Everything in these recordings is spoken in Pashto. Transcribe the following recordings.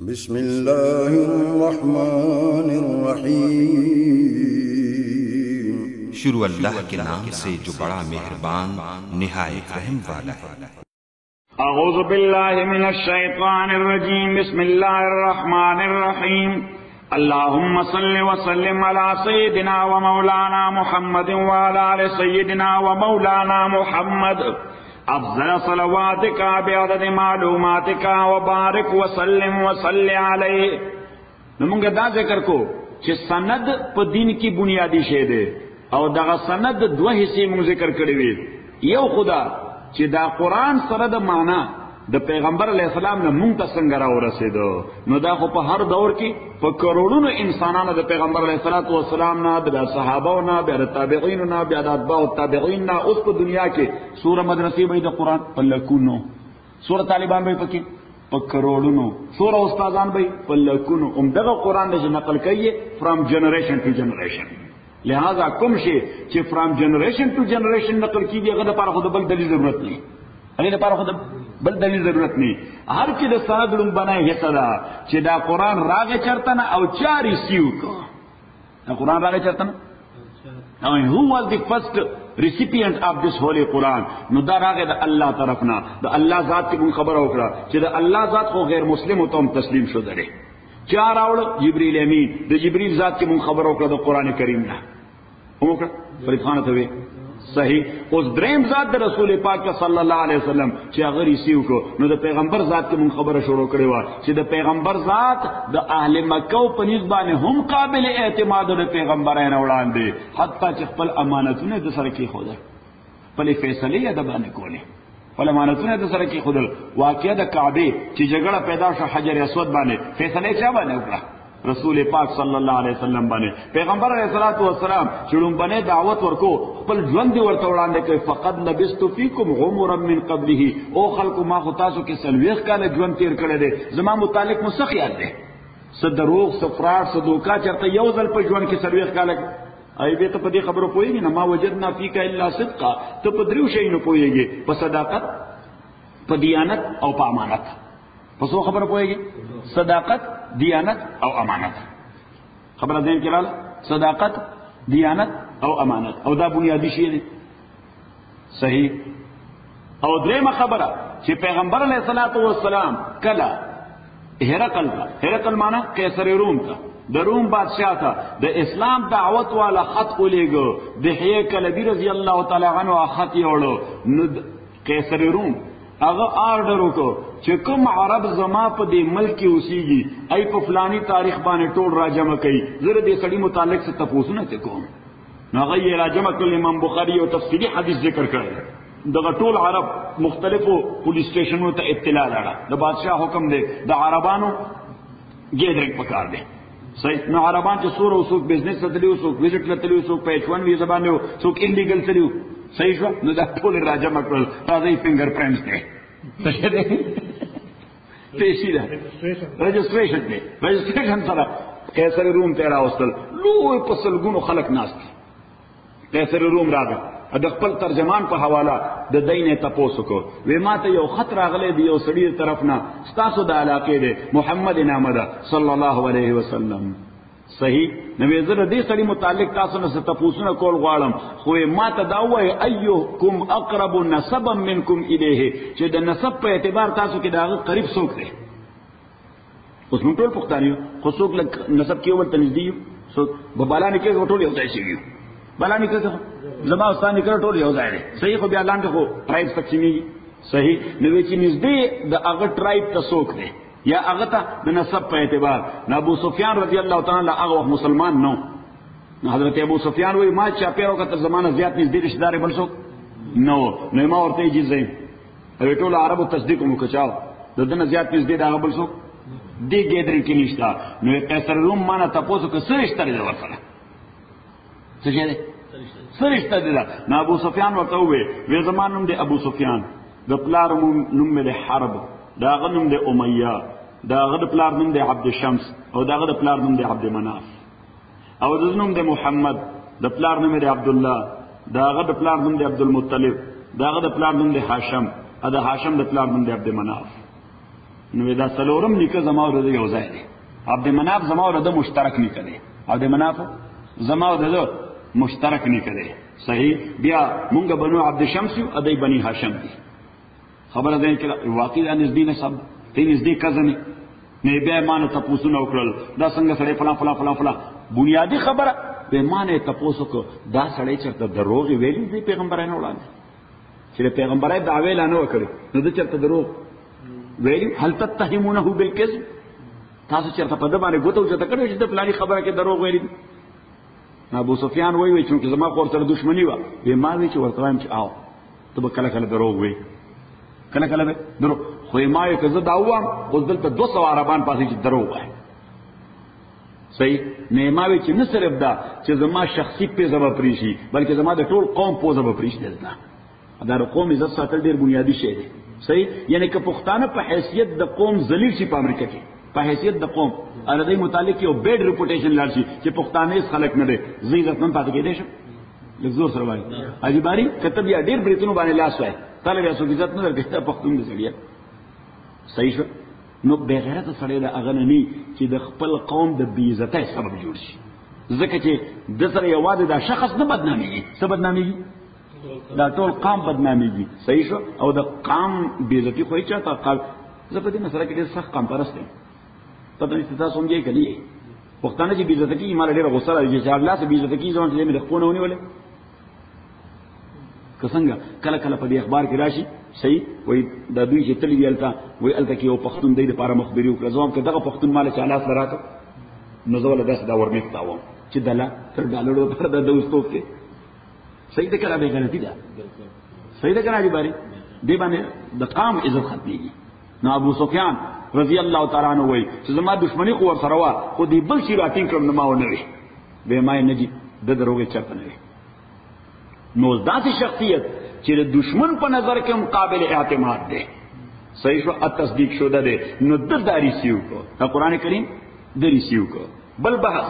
بسم الله الرحمن الرحیم. شروع اللہ کے نام سے جو بڑا مہربان نہایت رحم والا ہے. اعوذ باللہ من الشیطان الرجیم. بسم اللہ الرحمن الرحیم. اللہم صل وسلم علی سیدنا و مولانا محمد وعلی آل سیدنا و مولانا محمد افضل صلواتک بعدد معلوماتک وبارک وسلم وصل علیہ. نمونگا دا ذکر کو چھ سند پا دین کی بنیادی شے دے او دا سند دو حصے مون ذکر کروی. یو خدا چھ دا قرآن سرد معنی دا پیغمبر علیہ السلام نے مونگ تا سنگرہ ہو رسے دو. نو دا خو پا ہر دور کی پا کروڑون انسانان دا پیغمبر علیہ السلام نا بیا صحابہ نا بیا تابعین نا بیا اتباع التابعین نا اس پا دنیا کے سورہ مدرسی بھئی دا قرآن پا لکونو، سورہ طالبان بھئی پا کی پا کروڑونو، سورہ استازان بھئی پا لکونو. دا قرآن دا نقل کئیے فرام جنریشن ٹو جنریشن. لہذا کم شے چھ فرام جنریشن ٹو جنریشن نقل کی گئی اگر پارا خود بل دلیل ضرورت نہیں، اگر پارا خود بل دلیل ضرورت نہیں. ہر چی دا سند لن بنائے حصہ دا چی دا قرآن راگے چرتنا او چاری سیو کو دا قرآن راگے چرتنا. Who was the first recipient of this holy Quran? نو دا راگے دا اللہ طرفنا دا اللہ ذات کی من خبر ہوکرا چی دا اللہ ذات کو غیر مسلم ہوتا ہم تسلیم شو درے. چار آوڑ جبریل امین دا جبریل ذات کی من خبر ہوکرا دا قرآن کریم نا ہوکرا فرید خانت ہوئے صحیح. اس دریم ذات دا رسول پاک صلی اللہ علیہ وسلم چی اگر اسیو کو نو دا پیغمبر ذات کی من خبر شروع کرے وا چی دا پیغمبر ذات دا اہل مکہ و پنیزبانے ہم قابل اعتماد دا پیغمبر این اوڑان دے حتی چی پل امانتوں نے دا سرکی خودر پلی فیصلی یا دا بانے کولے پل امانتوں نے دا سرکی خودر. واقعہ دا کعبے چی جگڑا پیدا شا حجر اسود بانے فیصلے چا بانے اکڑا رسول پاک صلی اللہ علیہ وسلم بنے. پیغمبر علیہ السلام چڑم بنے دعوت ورکو پل جوند ورطا وڑاندے کہ فقد لبست فیکم غمرا من قبلہ او خلق ما خطاسو کی سلویخ کانے جوند تیر کرے دے زمان متعلق مسخ یاد دے صدروغ سفرار صدوکا چرتا یوزل پا جوند کی سلویخ کانے ای بیتا پا دی خبرو پوئے گی نا ما وجدنا فیکا اللہ صدقا تو پا دریو شئینو پوئے گی پا صداقت پا دیانت او پا امانت. پس وہ خبر پوئے گی صداقت دیانت او امانت. خبر ذہن کی لال صداقت دیانت او امانت او دا بنیادی شیئے دی صحیح. او دریم خبرہ چی پیغمبر علیہ السلام کلا ہرقل مانا قیصر روم تھا دا روم بادشاہ تھا دا اسلام دعوت والا خط کو لے گو دحیے کلبی رضی اللہ تعالیٰ عنہ خط یوڑو قیصر روم اگر آرڈرو کو چکم عرب زما پا دی ملکی اسیگی ای پا فلانی تاریخ بانے ٹوڑ را جمع کئی زر دی سڑی متعلق سے تپوسو نا چکو ناغی یہ را جمع کل امام بخاری و تفسیری حدیث ذکر کرے دا ٹول عرب مختلفو پولیس اسٹیشنوں تا اطلاع لڑا دا بادشاہ حکم دے دا عربانو گیدرک پکار دے صحیح. نو عربان چا سور و سوک بزنس تلیو سوک وزٹ لتلیو سوک پیچوانوی زبانیو سوک انلیگل تلیو صحیح شو. نو دا ٹول را جمع کرل تازی فنگر پرنٹس دے پیشی دا رجسٹریشن دے رجسٹریشن سرا قیصر روم تیرا وصل لوی پسلگونو خلق ناس دی قیصر روم راگا ادخپل ترجمان پا حوالا دا دین تپوسو کو وی ما تا یو خط راغلے دی یو سڑیر طرفنا ستاسو دا علاقے دے محمد نامدہ صلی اللہ علیہ وسلم صحیح. نوی زر دی سڑی متعلق تاسو نسا تپوسونا کول غوالم خوی ما تا داوائی ایوکم اقرب نسبا منکم الیہ چی دا نسب پا اعتبار تاسو کی دا قریب سوک دے اس من طول پختانیو خود سوک نسب کیو بل تنزدیو سوک بالا نکے وہ طول یوزائی سیویو بالا نکے زما استان نکر طول یوزائی دے صحیح. خو بیالان کے خو ٹرائب تقسیمی گی صحیح. نوی چی نزدی دا اگر ٹرائب تا سوک دے یا اغتا دا نسب پا اعتبار. نا ابو سفیان رضی اللہ تعالی اغا وقت مسلمان نو حضرت ابو سفیان وی ما چاپیرو کا تر زمانہ زیاد نزدی رشدار بل سوک نو ما ورطی جیز زیم اوی طول عربو تصدیق مکچاو دا دن زیاد نزدی دا اغا بل سوک دی گیدرن کی نشتا. نوی قیصر روم مانا تپوسو که سرشتر دا ورسلا سشے دے سرشتر دا. نا ابو سفیان ورطا ہوئے وی زمان نم دے ابو سفیان دا پلار نم دے حرب دا غد نم دے امیہ دا غد پلار نم دے عبد شمس او دا غد پلار نم دے عبد مناف او دا نم دے محمد دا پلار نم دے عبداللہ دا غد پلار نم دے عبدالمطلب دا غد پلار نم دے حاشم دا حاشم دا پلار نم دے عبد مناف. نو دا څلورم نیکه زما او د یو ځای دی. عبد مناف زما او د مشترک نیکه دی. عبد مناف زما او د مشترک نیکه دی. صحیح. بیا مونږ بنو عبد شمس یو، ادی بنی هاشم دی. خبره ده چې واقعي د نږدې نسب ته نږدې کزنه نه بیا مانه تاسو نو کړل دا څنګه سره فلان فلان فلان فلان بنیادی خبره به مانه تاسو کو دا سړی چرته دروغ ویلي دی پیغمبرانو وړاندې چې پیغمبرای دعوی لانه وکړي نو د چرته دروغ ویلي هل تتهمونه بالکذب تاسو چرته په دې باندې ګوتو چې تکړه چې د پلاني خبره کې دروغ ویلي. ابو سفیان وی چې زما خور سره دښمنی و به ما وی چې ورته وایم چې آو ته به کله کله دروغ وی کله کله دروغ خو ما یې کزه داوام اوس دلته 200 عربان پاسې چې دروغ وای. صحیح. نه ما وی چې نه صرف دا چې زما شخصي په زما پریشي بلکې زما د ټول قوم په زما پریشي دلته دا قوم عزت ساتل ډیر بنیادی شی دی. صحیح. یعنی که پښتانه په حیثیت د قوم ذلیل شي په امریکا کې په حیثیت د قوم اردی متعلق یو بیډ ریپوټیشن لار شي چې پښتانه خلک نه دي زی عزتمن پاتې کېدې شي لزور سره وایي اجباری کتب یا ډیر بریتونو باندې لاس وای طالب یې سو عزت نه درګه پښتون دي سړیا. صحیح شو. نو بغیرت سړی د اغننی چې د خپل قوم د بی عزتۍ سبب جوړ شي ځکه چې د سره یو واده دا شخص نه بدناميږي څه بدناميږي دا ټول قوم بدناميږي. صحیح شو. او د قوم بی عزتي خو چاته قال زه په دې مسله کې ډېر سخت قوم پرست یم پته نشته تاسو هم یې کړی پښتانه چې بی عزتي کی مال ډېر غوسه راځي چې الله سره بی عزتي کی ځون چې مې خپونه ونیولې څنګه کله کله په دې اخبار کې راشي. صحیح. وای دا دوی چې تللی ولتا وای الته کې یو پښتون دی لپاره مخبري وکړه ځوام کې دغه پښتون مال چې الله سره راکړ نو زول داسې دا ورمې تاوم چې دلا تر ډالرو پر د دوستو کې. صحیح ده کړه به غلطی ده. صحیح ده کړه دی باری دی باندې د قام عزت ختميږي. نو ابو سفیان رضی الله تعالی عنہ وای چې زما دښمنی خو ور سره وا خو دی بل شي راتین کړم نه ما و نه وي به ما نه دي د دروغه چرته نه وي. نو ذاتي شخصیت چې د دشمن په نظر کې مقابل اعتماد ده. صحیح شو. تصدیق شوه ده نو د داری سیو کو قرآن کریم دری سیو کو. بل بحث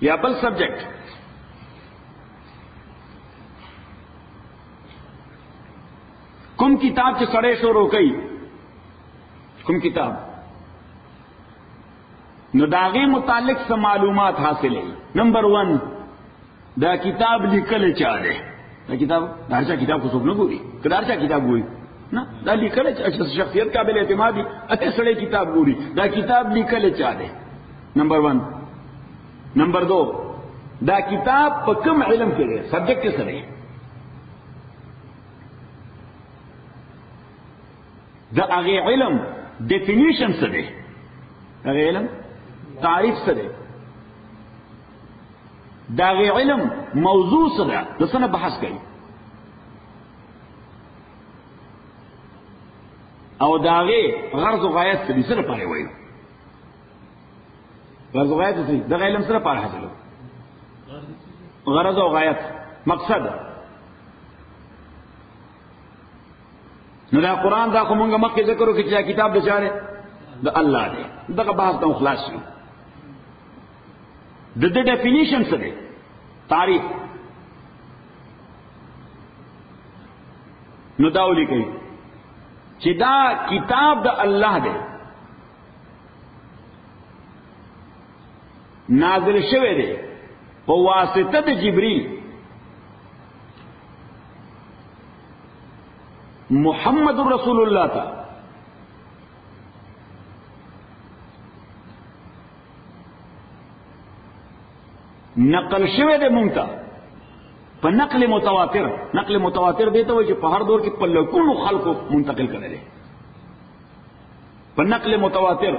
یا بل سبجیکٹ کوم کتاب چې سړی شروع کوي کوم کتاب نو داغه متعلق څه معلومات حاصلې. نمبر 1 دا کتاب لیکل چا دی. دا کتاب دارچا کتاب کو څوک نه ګوري کدارچا کتاب ګوري نه دا لیکل چې شخصیت قابل اعتمادي اته سړی کتاب ګوري دا کتاب لیکل چا دی. نمبر 1. نمبر 2 دا کتاب په کوم علم کې دی سبجیکټ څه دی. دا هغه علم ډیفینیشن څه دی هغه علم تعریف څه دی دا غي علم موضوع څه ده د څه نه بحث کوي او دا غي غرض او غایت څه دي سره پاره وایي غرض او غایت څه دا علم سره پاره حاصلو غرض او غایت مقصد. نو دا قرآن دا خو مونږه مخکې ذکر وکړو چې کتاب د چاره د الله دی دغه بحث ته خلاص شو. د دې ډیفینیشن څه دی تعریف نو دا ولیکي چې دا کتاب د الله دی نازل شوی دی په واسطه د جبرئیل محمد رسول الله تا نقل شوه د مونږ ته په نقل متواتر دی ته وایي چې په هر دور کې په لکونو خلقو منتقل کړي په نقل متواتر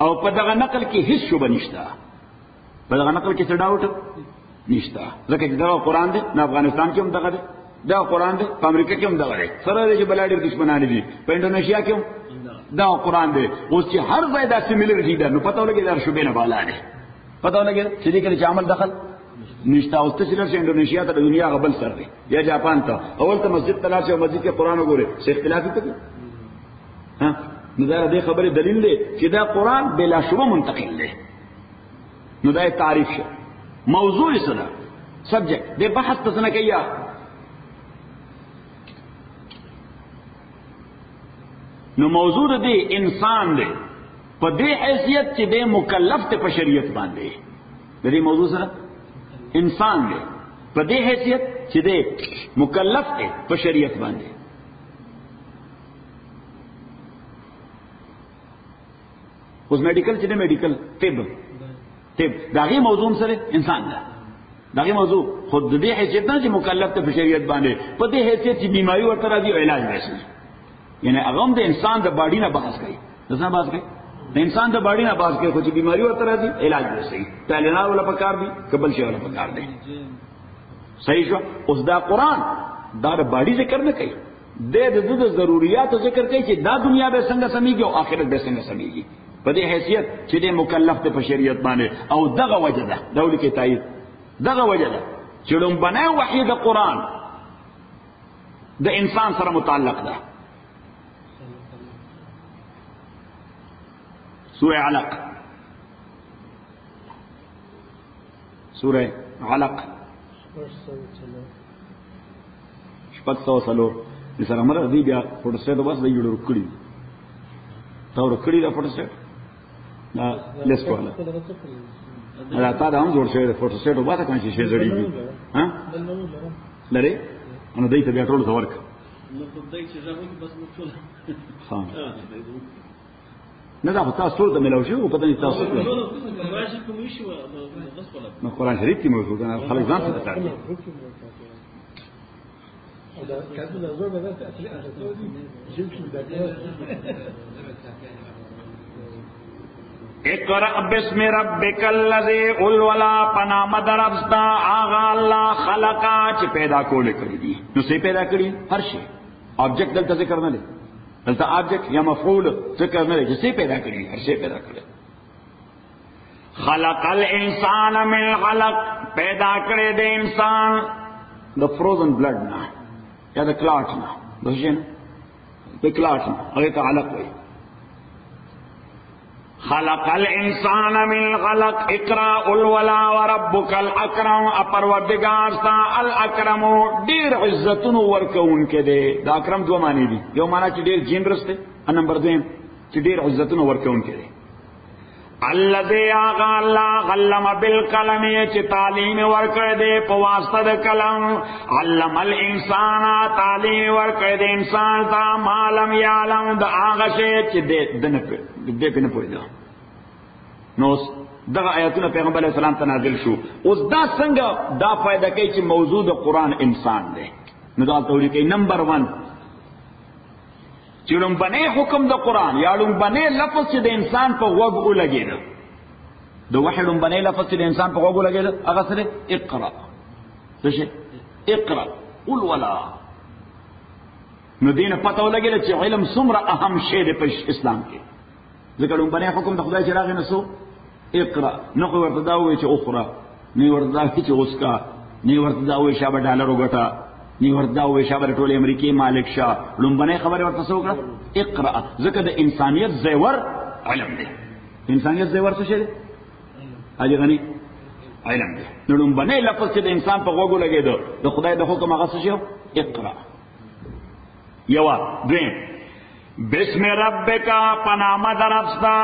او په دغه نقل کې هیڅ شوبه نشته په دغه نقل کې څه ډاوټ نشته ځکه چې دا قرآن دی نه افغانستان کې هم دغه دی دا قرآن دی په امریکا کې هم دغه دی سره دی چې بلاډر دشمنان دي په انډونیشیا کې هم دا قرآن دی اوس چې هر ځای دا سیمیلریټی ده نو پته ولګي دا شوبې نه بالا دی پته ولګي چې دې کې عمل دخل نشته اوس ته چې انډونیشیا ته د دنیا غبل سر دی یا جاپان ته اول ته مسجد تلاش او مسجد کې قرآن وګوره څه اختلاف پکې ها نو دا دې خبره دلیل دی چې دا قرآن بلا شبه منتقل دی نو دا تعریف شه موضوع سره سبجیکٹ دې بحث ته څنګه کیا نو موضوع دې انسان دی په دې حیثیت چې دې مکلف ته په شریعت باندې د دې موضوع سره انسان دی په دې حیثیت چې دې مکلف ته په شریعت باندې. اوس میډیکل چې میډیکل طب داغي موضوع سره انسان ده. داغي موضوع خود دې حیثیت نه چې مکلف ته په شریعت باندې په دې حیثیت چې بیماری ورته راځي او علاج وشي. یعنی هغه د انسان د باډي نه بحث کوي. څه بحث کوي؟ د انسان د باډي نه بحث کوي خو چې بیماری ورته راځي علاج وشي. تعلیمات ولا پکار دي قبل شي ولا پکار دي. صحیح شو. اوس دا قرآن دا د باډي ذکر نه کوي. د ضرورت ذکر کوي چې دا دنیا به څنګه سميږي او آخرت به څنګه سميږي. په دې حیثیت چې د مکلف ته په شریعت باندې او دغه وجه ده دولت کې تایید دغه وجه ده چې لومبنه وحی د قرآن د انسان سره متعلق ده. سورہ علق سورہ علق 600 د سره مر دی بیا فوټو سټ بس دی جوړ کړی تا ور کړی دا فوټو سټ دا لیست والا دا تا دا هم جوړ شوی د فوټو سټ وباسه کنه چې زړی دي ها لری نو دای ته بیا ټول ورک نو په دای چې راوي بس مو ټول ها نه دا تاسو ټول ته ملو شو په دې تاسو ته نو قرآن شریف کې موجود نه خلک ځان څه کوي. اقرأ بسم ربک الذی الولا پنام درفستا آغا اللہ خلقا چې پیدا کول کړی دي. نو څه پیدا کړی؟ هر شی. آبجیکٹ دلته ذکر نه دی. دلته آبجیکٹ یا مفعول ذکر نه دی چې څه پیدا کړی؟ هر شی پیدا کړی. خلق الانسان من علق پیدا کړی د انسان د فروزن بلډ نه یا د کلاټ نه د شین د کلاټ نه هغه ته علق وایي. خلق الانسان من علق اقرا الولا وربك الاكرم اپروردگار ستا الاکرم ډیر عزتونو ورکون کې دی. دا اکرم دوه معنی دي. یو معنی چې ډیر جنرس دی، نمبر 2 چې ډیر عزتونو ورکون کې دی. الذي آغا اللہ علم بالقلم چې تعلیم ورکړ دے په واسطه د قلم. علم الانسان تعلیم ورکړ دے انسان ته ما لم یعلم د هغه شی چې دې په نه پوهیږي. نو دغه آیاتونه پیغمبر علیه السلام ته نازل شو. اوس دا څنګه دا فائدہ کوي چې موضوع د قرآن انسان دی. نو دا توړي کوي نمبر 1 چې لومبنه حکم د قرآن یا لومبنه لفظ چې د انسان په غوږ ولګید د وحی لومبنه لفظ چې د انسان په غوږ ولګید هغه سره اقرا. څه شي؟ اقرا قل ولا. نو دینه پته ولګید چې علم څومره اهم شی دی په اسلام کې. ځکه لومبنه حکم د خدای چې راغی نو سو اقرا. نو ورته دا وایي چې اخرى، نه ورته دا چې اوسکا، نه ورته دا وایي شابه ډالر وګټه، نی وردا وې شابه ټول امریکای مالک شاه. لومبنه خبره ورته وکړه اقرا. ځکه د انسانیت زیور علم دی. انسانیت زیور څه شي دی؟ اجي غني علم دی. نو لومبنه لفظ چې د انسان په غوږو لګیدو د خدای د حکم هغه څه شي؟ اقرا. یوا دویم بسم ربک پنامه درفستا.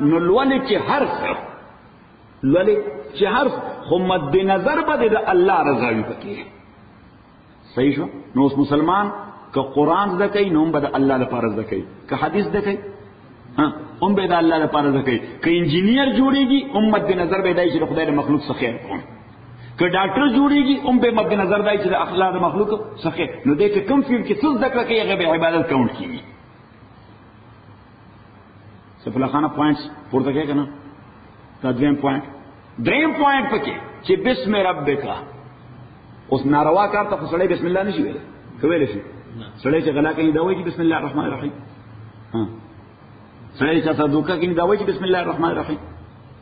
نو لولې چې حرف لولې چې حرف خو مد نظر به د الله رضا وي پکې. صحیح شو. نو اس مسلمان که قرآن زده کوي نو هم به د الله لپاره زده کوي، که حدیث زده کوي هم به د الله لپاره زده کوي، که انجینیر جوړیږي هم مد نظر به دی چې د خدای د مخلوق څخه خیر کوم، که ډاکټر جوړیږي هم به مد نظر دی چې د اخلاق د مخلوق څخه. نو دې کې کوم فیلډ کې څه زده کړه کوي هغه به عبادت کاونټ کیږي. سفلا خانه پوینټس پورته کوي کنه. دا دریم پوینټ پکې چې بسم ربک. اوس ناروا کار ته سړی بسم الله نشي ویل. کوي شي سړی چې غلا کوي دا وایي بسم الله الرحمن الرحیم. سړی چې صدقه کوي دا وایي بسم الله الرحمن الرحیم.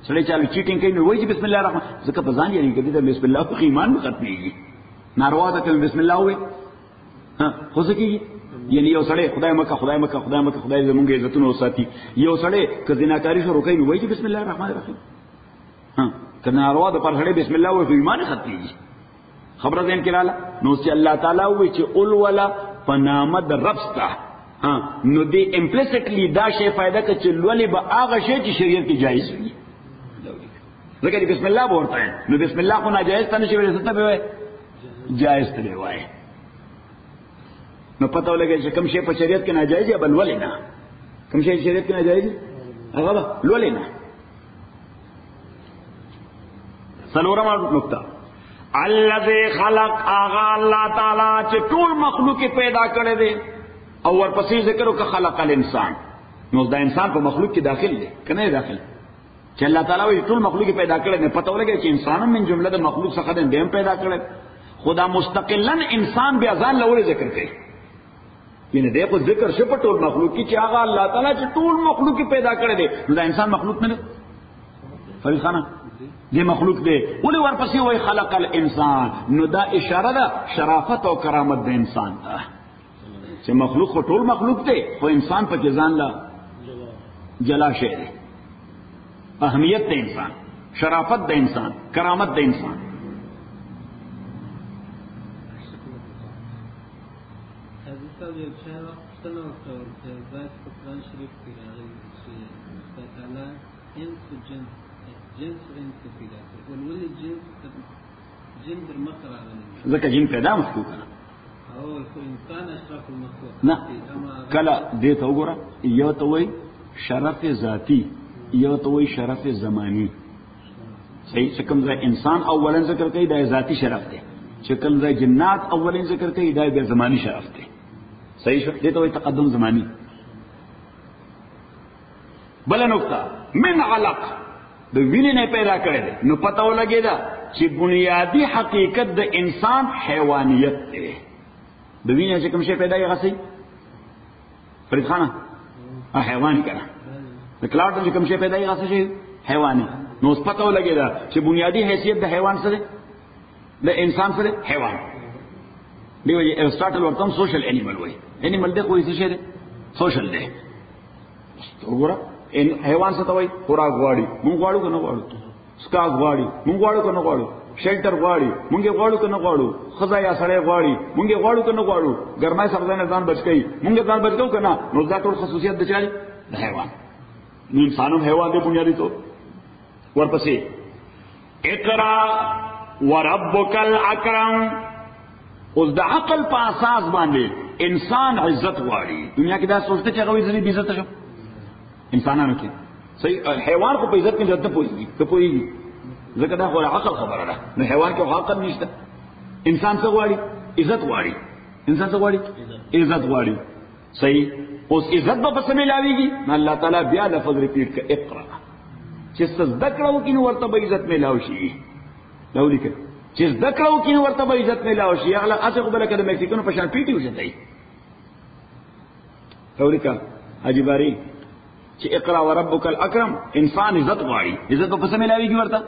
سړی چې چیټینګ کوي نو وایي بسم الله الرحمن. ځکه په ځان یې کوي دا بسم الله په ایمان ختميږي. ناروا ته کوي بسم الله وایي خو څه کیږي؟ یعنی یو سړی خدای مکه خدای زمونږ عزتونه وساتي. یو سړی که زناکاری شروع کوي نو وایي بسم الله الرحمن الرحیم. که ناروا د پر سړی بسم الله وایي ایمان ختميږي. خبره ذهن کې رااله. نو چې الله تعالی وایي چې اول ولا پنامه د ربستا نو دی امپلیسټلی دا شی فائدہ که چې لولې به هغه شی چې شریعت کې جایز وي. ځکه بسم الله به ورته نو بسم الله خو ناجایز ته نشي ویلی، څه ته به وایي؟ جایز ته به وایي. نو پته ولګي چې کوم شی په شریعت کې ناجایز یا بل ولې نه، کوم شی چې شریعت کې ناجایز هغه به لولې نه. څلورم نقطه الذي خلق آغا اللہ تعالی چې ټول مخلوق پیدا کړی دی او ورپسې ذکر وکړه خلق الانسان. نو دا انسان په مخلوق کې داخل دی کنه داخل چې الله تعالی وی ټول مخلوق پیدا کړی نه، پته ولګي چې انسانم من جمله د مخلوق څخه دی هم پیدا کړی. خدا مستقلا انسان بیا ځان لوري ذکر کوي، یعنی دغه ذکر شپ ټول مخلوق کې چې هغه الله تعالی چې ټول مخلوق پیدا کړی دی. نو دا انسان مخلوق نه دی فرید خانه دی مخلوق دی. ولې ورپسې وای خلق الانسان؟ نو دا اشاره ده شرافت او کرامت د انسان ته چې مخلوق خو ټول مخلوق دی خو انسان په ځان لا جلا شی دی. اهمیت د انسان، شرافت د انسان، کرامت د انسان. ځکه جن پیدا مخلوق نه نه کله دې ته وګوره، یو ته وایي شرف ذاتی، یو ته وایي شرف زمانی. صحیح؟ چې کوم ځای انسان اولا ذکر کوي دا ذاتی شرف دی، چې کوم ځای جنات اولا ذکر کوي دا بیا زمانی شرف دی. صحیح شو؟ دې ته وایي تقدم زمانی. بل نقطه من علق د وینې نه پیدا کړی دی. نو پته ولګېده چې بنیادی حقیقت د انسان حیوانیت دی. د وینې چې کوم شی پیدا یې غسي فرید خانه حیواني کنه، د کلاوډ چې کوم شی پیدا یې غسي حیواني. نو اوس پته ولګېده چې بنیادی حیثیت د حیوان سره د انسان سره حیوان دی. وایي ارسطاټل ورته سوشل انیمل وایي. انیمل دی خو څه شی دی؟ سوشل دی. وګوره حیوان څه ته وایي؟ خوراک غواړي، مونږ غواړو که نه غواړو؟ سکاک غواړي، مونږ غواړو که نه غواړو؟ شیلټر غواړي، مونږ یې غواړو که نه غواړو؟ ښځه یا سړی غواړي، مونږ یې غواړو که نه غواړو؟ ګرمای څخه نه ځان بچ کوي، مونږ ځان بچ کوو که نه؟ نو دا ټول خصوصیت د چا دی؟ د حیوان. نو انسان هم حیوان دی بنیادي طور. ورپسې اقرا وربک الاکرم. اوس د عقل په اساس باندې انسان عزت غواړي. دنیا کې دا سوچته چې هغه وایي زه بې عزته شم انسانانو کې. صحیح؟ حیوان خو په عزت کې ځد نه پوهېږي، ته پوهېږي؟ ځکه دا خو عقل خبره ده. نو حیوان کې خو عقل نشته. انسان څه غواړي؟ عزت غواړي. انسان څه غواړي؟ عزت غواړي. صحیح؟ اوس عزت به پس ملاویږي. نو الله تعالی بیا لفظ ریپیټ کړه اقرا، چې څه زده کړه وکړي نو ورته به عزت ملاو شي. دا ولیکه چې زده کړه وکړي نو ورته به عزت ملاو شي. هغه هسې خو به لکه د میکسیکو په شان پیټي وشتی. دا ولیکه حاجي باري چې اقرا وربک الاکرم، انسان عزت غواړي. عزت په څه ملاویږي ورته؟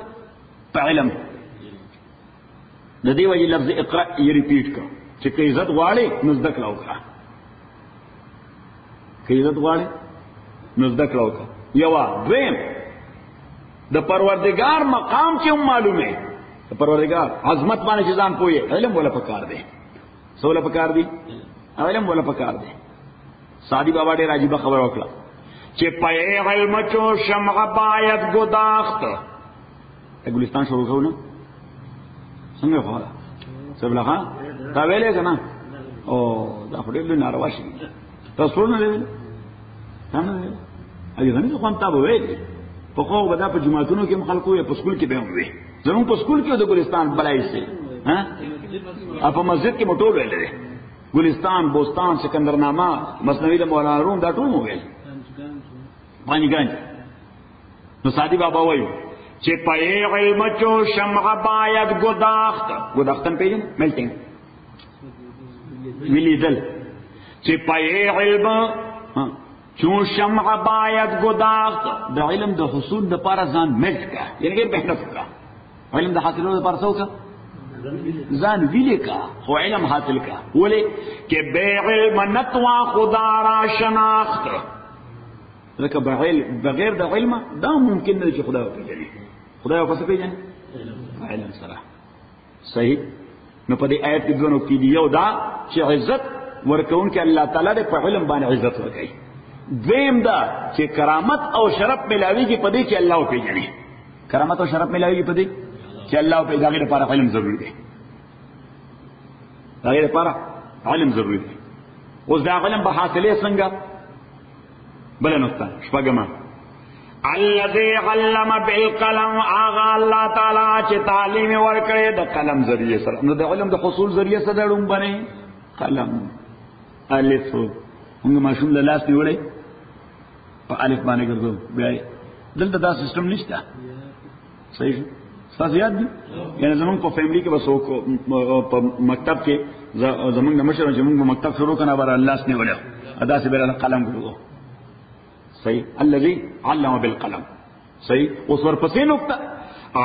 په علم. د دې وجې لفظ اقرا یې ریپیټ کړه چې که عزت غواړي نو زده کړه وکړه. که عزت غواړي نو زده کړه وکړه. یوه. دویم د پروردګار مقام چې هم معلومه، د پروردګار عظمت باندې چې ځان پوهې، علم ولا پکار دی. څه ولا پکار دی؟ علم ولا پکار دی. سادی بابا ډېر عجیبه خبره وکړه چې پې علم چو شمع باید گداخت. ګلستان شروع کوو نه څنګه خواله سبله خان تا ویلې که نه؟ او دا خو ډېر لوی ناروا شي. تاسو نه دی ویلې؟ تا نه ویلې؟ اجي غني خو هم تا به ویلې. پخوا به دا په جوماتونو کې هم خلکو ویل، په سکول کې به هم ویل. زمونږ په سکول کې د ګلستان بلای سي په مسجد کې مو ټول ویلې دی. ګلستان، بوستان، سکندرنامه، مثنوي د مولانا روم دا ټول مو ویل. پانی گنج. نو سادی بابا وایو چې پې علم چو شمع باید گداخت. گداختن پیژنې؟ ملټینګ ولیدل. چې پې علم چو شمع باید گداخت، د علم د حصول د پاره ځان ملټ کا، یعنی غیر محنت کا. علم د حاصلولو لپاره څه وکړه؟ ځان ویلې کا، خو علم حاصل کا. ولې چې بې علم نتوا خدا را شناخت. ځکه بغیر د علم دا ممکن نه چې خدای وپېژني. خدای په څه پېژني؟ علم سره. صحیح؟ نو په دې آیت کې دوه نکتې دي. یو دا چې عزت ورکون کې الله تعالی دې په علم باندې عزت ورکړي. دویم دا چې کرامت او شرف ملاويږي په دې چې الله او پیژني. کرامت او شرف ملاويږي په دې چې الله او پیژني لپاره علم ضروري دی. دا لپاره علم ضروري دی. اوس دا علم به حاصلې څنګه؟ بل نقطه شپږمه الذي علم بالقلم، آغا الله تعالی چې تعلیم ورکړي د قلم ذریعہ سره. نو د علم د حصول ذریعہ سره ډوم باندې قلم الف موږ ماشوم له لاس نیولې په الف باندې ګرځو بیا دلته دا سیستم نشته. صحیح تاسو یاد دي یعنی زمونږ په فیملی کې بس په مکتب کې زمونږ د مشر چې موږ مکتب شروع کنه بر الله سنے ولې ادا سے بل قلم ګرځو. صحیح الذي علم بالقلم. صحیح اوس ورپسې نقطه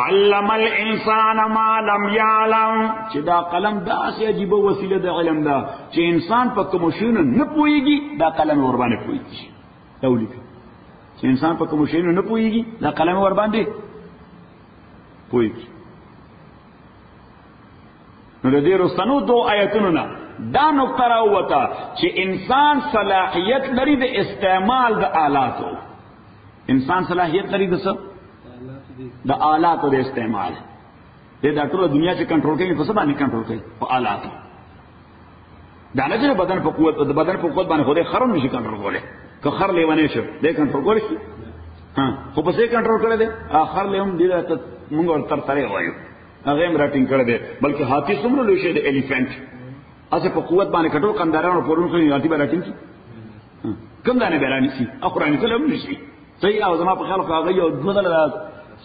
علم الانسان ما لم يعلم، چې دا قلم داسې عجیبه وسیله د علم ده چې انسان په کوم شی نه پوهیږي دا قلم ور باندې پوهیږي. دا ولیکه چې انسان په کوم شی نه پوهیږي دا قلم ور باندې پوهیږي. نو د دې رستنو دو آیتونو نه دا نقطه راووته چې انسان صلاحیت لري د استعمال د آلاتو. انسان صلاحیت لري د څه؟ د آلاتو د استعمال. دا ټول دنیا چې کنټرول کوي په څه باندې کنټرول کوي؟ په آلاتو. دا نه چې بدن په قوت د بدن په قوت باندې خو دې خرم نشي کنټرول کولای. که خر لیونه شو دې کنټرول کولی شي؟ خو په څه کنټرول کړی دی؟ خر لیوم دې ته موږ ورته ترې وایو هغه هم راټینګ کړی دی. بلکې هاتي څومره لوی شی دی الیفنټ اسه په قوت باندې کټو کندارانو پورون کوي هاتي به راټینګ کی کوم دانه بیرانی سي اخراني کلم نشي. صحیح او زما په خیال خو هغه یو بدل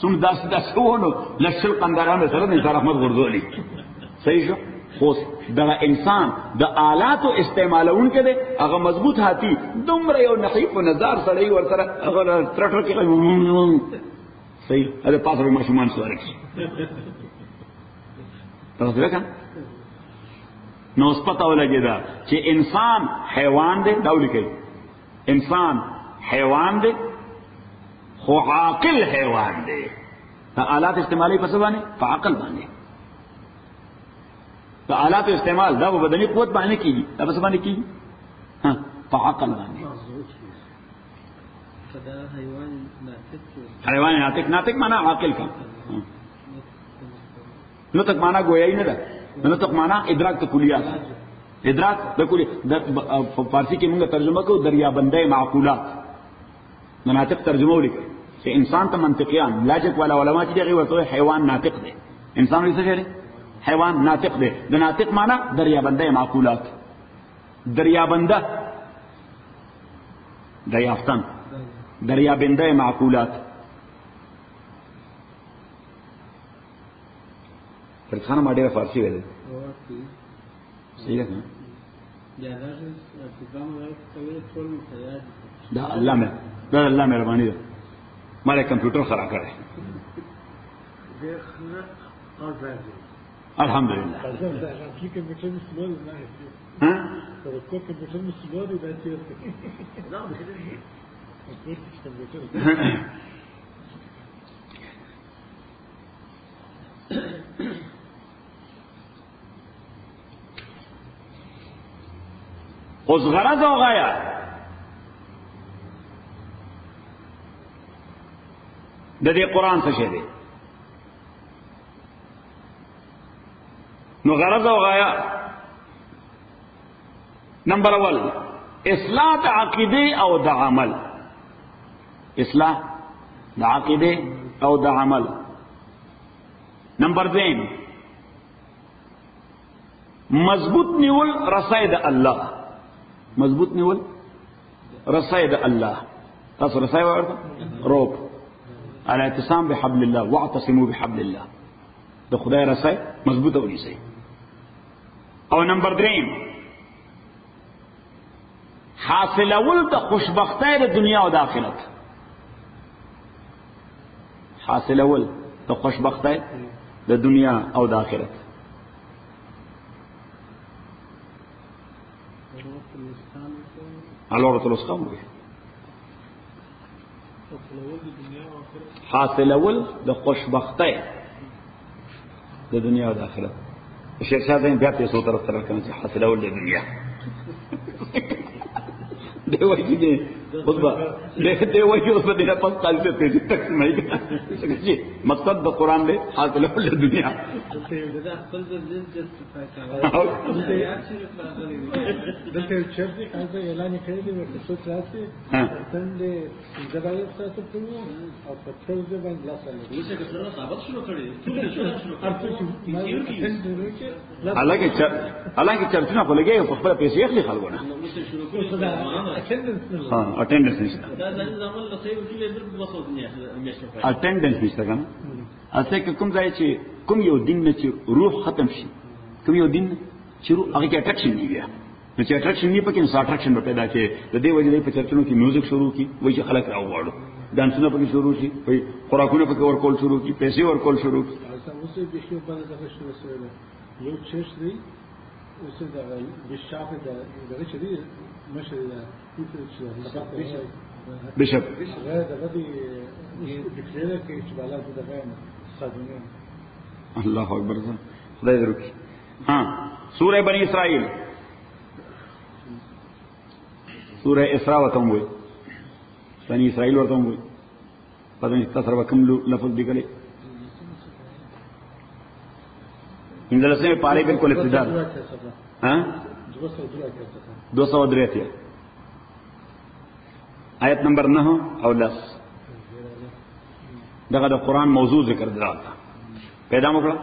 سم داس ونه لشل قندارانو سره نه رحمت ورغولي. صحیح شو. خو دا انسان د آلاتو استعمالون کې دی هغه مضبوط هاتي دومره یو نحیف و نظر سره ور سره هغه ترټر کې صحیح هغه پاسه ماشومان سره تاسو وکړه. نو سپتا ولګی دا چې انسان حیوان دی دا ولیکي انسان حیوان دی خو عاقل حیوان دی. دا آلات استعمالي په څه باندې؟ په عقل باندې. دا آلات استعمال دا په بدني قوت باندې کیږي. دا په څه باندې کیږي؟ په عقل باندې. حیوان ناطق معنا عاقل کا. نو تک معنا گویائی نه ده. نو تک معنا ادراک ته کلیات. ادراک د کلی د فارسی کې موږ ترجمه کوو دریابنده معقولات. مناطق ترجمه ولیکي چې انسان ته منطقيان لاجک والا علماء چې دغه ورته حیوان ناطق دی. انسان څه شي؟ حیوان ناطق دی. د ناطق معنا دریابنده معقولات. دریابنده دریافتن دریابنده معقولات. فرخانه ما ډیره فارسی ویل. صحیح ده. دا الله مهرباني ده. ماله کمپیوټر خراب کړی. الحمدلله. اوس غرض او غایا د دې قران څه شه دي؟ نو غرض او غایا نمبر اول اصلاح د عقیده او د عمل. اصلاح د عقیده او د عمل. نمبر 2 مضبوط نیول رسای د الله. مضبوط نیول رسای د الله. تاسو رسای ورته روب الاعتصام بحبل الله واعتصموا بحبل الله. د خدای رسای مضبوط ونیسئ. او نمبر 3 حاصلول د خوشبختی د دنیا او د آخرت. حاصلول د خوشبختی د دنیا او د آخرت. علورة الاسقام حاصلول د خوشبختی د دنیا او د آخرت. شیخ شاه زین بیا پیسو طرف تر کنه چې حاصلول د دنیا دی وایي چې اوس به دی وایي اوس به دې نه پس قاضي ته پیسې تقسیم نه کړه چې مقصد د قرآن دی حاصله ول دنیا دلته چرته قاضي اعلان کړی دی ورته څو راسي څنګه زبایو تاسو ته او په څو باندې لاس لګي چې څنګه ثابت شروع کړی حالانکه چرچونه خو لګي په خپل پیسې اخلي خلکو نه اٹینڈنس نشته اٹینڈنس نشته کنه اته کوم ځای چې کوم یو دین نه چې روح ختم شي کوم یو دین چې روح هغه کې اټریکشن دی بیا نو چې اټریکشن نه پکې نو اټریکشن به پیدا شي د دې وجه په چرچونو کې میوزیک شروع کی وایي چې خلک راوړو ډانسونه پکې شروع شي وایي خوراکونه پکې ورکول شروع کی پیسې ورکول شروع کی اوسه د شی په اړه څه شروع شوی یو چش دی اوسه د بشاف د چری مشه بشپ اللہ اکبر خدای دې وکړي. ہاں سورہ بنی اسرائیل سورہ اسراء ورته وایي بنی اسرائیل ورته وایي پتہ نه تاسو کوم لفظ دی کړي انځلسه پاره بالکل ابتدا ہاں 203 آیت نمبر 9 او 10 دغه د قرآن موضوع ذکر دراته پیدا وکړه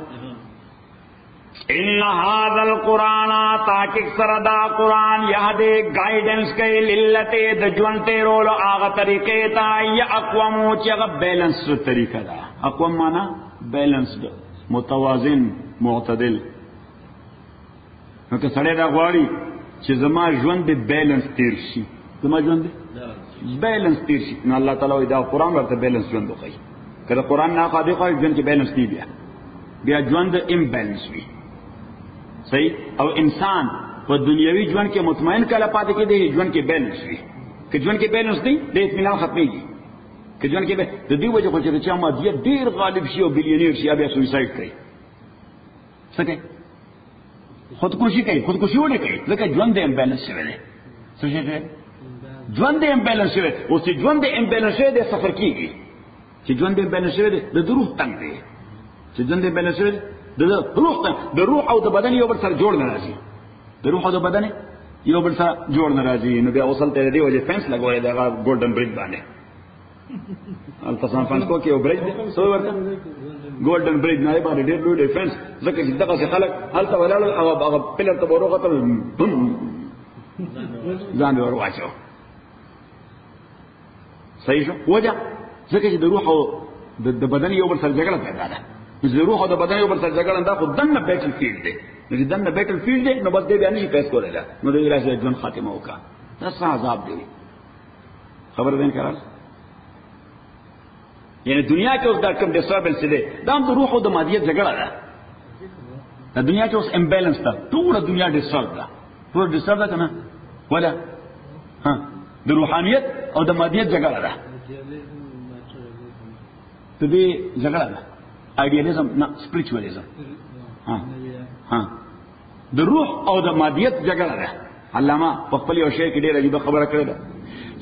ان هذا القرآن تاکي سردا قرآن یهدی گائیډنس کوي للته د ژوند تیرولو هغه طریقې ته یا اقوام چې هغه بیلنس طریقه ده اقوام معنا بیلنسډ متوازن معتدل نو که سړی دا غواړي چې زما ژوند د بیلنس تیر شي زما ژوند بیلنس تیر شي نو الله تعالی دا قرآن ورته بیلنس ژوند وکړي کله قرآن نه خاطر خو ژوند کې بیلنس دی بیا ژوند امبیلنس وي صحیح او انسان په دنیوي ژوند کې مطمئن کله پاتې کېږي ژوند کې بیلنس وي که ژوند کې بیلنس دی د اطمینان ختمېږي که ژوند کې د دې وجه خو چې چا مادیت ډیر غالب شي او بلیونیر شي بیا سویساید کوي څه کوي خودکشي کوي خودکشي ولې کوي ځکه ژوند امبیلنس شوی دی څه شي کوي ژوند امبیلنس شوی او چې ژوند امبیلنس شوی دی سفر کیږي چې ژوند امبیلنس شوی دی د روح تنګ دی چې ژوند امبیلنس شوی د روح تنګ د روح او د بدن یو بل سره جوړ نه راځي د روح او د بدن یو بل سره جوړ نه راځي نو بیا وصل ته دی وجه فینس لګولې دا ګولډن برج باندې التسان فینس کو کې یو برج سو ورته ګولډن برج نه باندې ډېر لوی ډیفنس ځکه چې دغه خلک هلته ولاړ هغه پلر ته ورو غتل ځان ور واچو صحیح شو وجه ځکه چې د روح او د بدن یو بل سره جګړه پیدا ده چې د روح او د بدن یو بل سره جګړه دا خو دنه بیټل فیلډ دی نو چې دنه بیټل فیلډ دی نو بس دې باندې پیس کولای نو د راځي ژوند خاتمه وکړه دا څه عذاب دی خبر دین کړل یعنی دنیا کې اوس دا کوم ډیسټربنس دی دا هم د روح او د مادیت جګړه ده د دنیا کې اوس امبیلنس ده ټول دنیا ډیسټرب ده ټول ډیسټرب ده کنه ولا ها د روحانیت او د مادیت جګړه ده ته دې جګړه ده ایډیالیزم نه سپریچوالېزم ها د روح او د مادیت جګړه ده علامه په خپل یو شی کې ډېر عجیب خبره کړې ده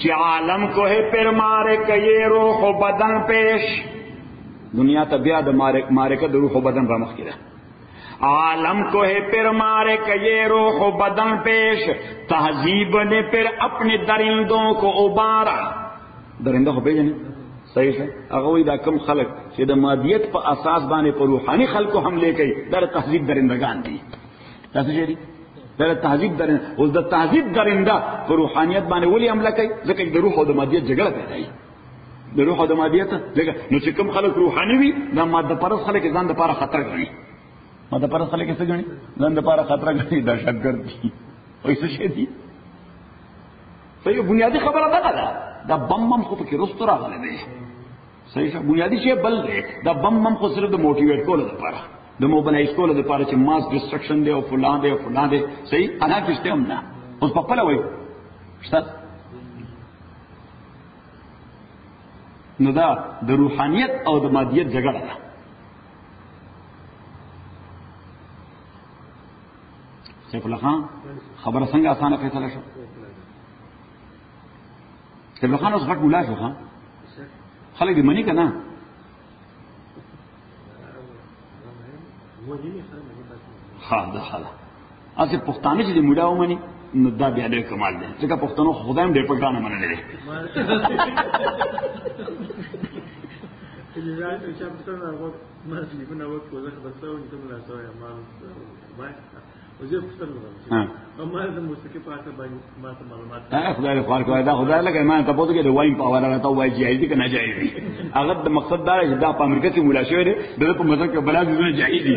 چې عالم کو ہے پر مارے کئے روح و بدن پیش دنیا ته بیا د مارے کا د روح و بدن را مخ کړه عالم کو ہے پر مارے کئے روح و بدن پیش تہذیب نے پھر اپنے درندوں کو ابارا درنده خو پیژنې صحیح ہے هغه وی دا کم خلق چې د مادیت په اساس باندې په روحاني خلقو حمله کوي دا تهذیب درندگان دي تاسو شری دا تهذیب درنده اوس د تهذیب درنده په روحانيت باندې ولې حمله کوي ځکه د روح او د مادیت جګړه پیدا کوي د روح او د مادیت ځکه نو چې کوم خلق روحاني وي دا ماده پرست خلک ځان د لپاره خطر کوي ماده پرست خلک څه غني ځان د لپاره خطر کوي دا شګر دي وایي څه شي دي صحیح بنیادی خبره ده دا بم خو پکې رستو راغلی دی صحیح بنیادی شی بل دی دا بم خو صرف د موټیویټ کولو لپاره د موبلایز کولو لپاره چې ماس ډیسټرکشن دی او فلان دی او فلان دی صحیح انا کېسته هم نه اوس په خپل وایي شته نو دا د روحانیت او د مادیت جګړه ده سیف الله خان خبره څنګه اسانه فیصله شو؟ سیف الله خان اوس غټ مولا شو خان خلک دې مني که نه؟ ها دا خلا اسې پښتانه چې د مولا ومني نو دا بیا ډېر کمال دی ځکه پښتنو خدای هم ډېر پټانه منلی دی خدای دې خوار کوي دا خدای لکه ما ته پوهېږي د وایم پاور راته وایي جایز دي که ناجایز دي هغه د مقصد دا دی چې دا په امریکا کې مولا شوی دی د ده په مذهب کې بلا څیزونه جایز دي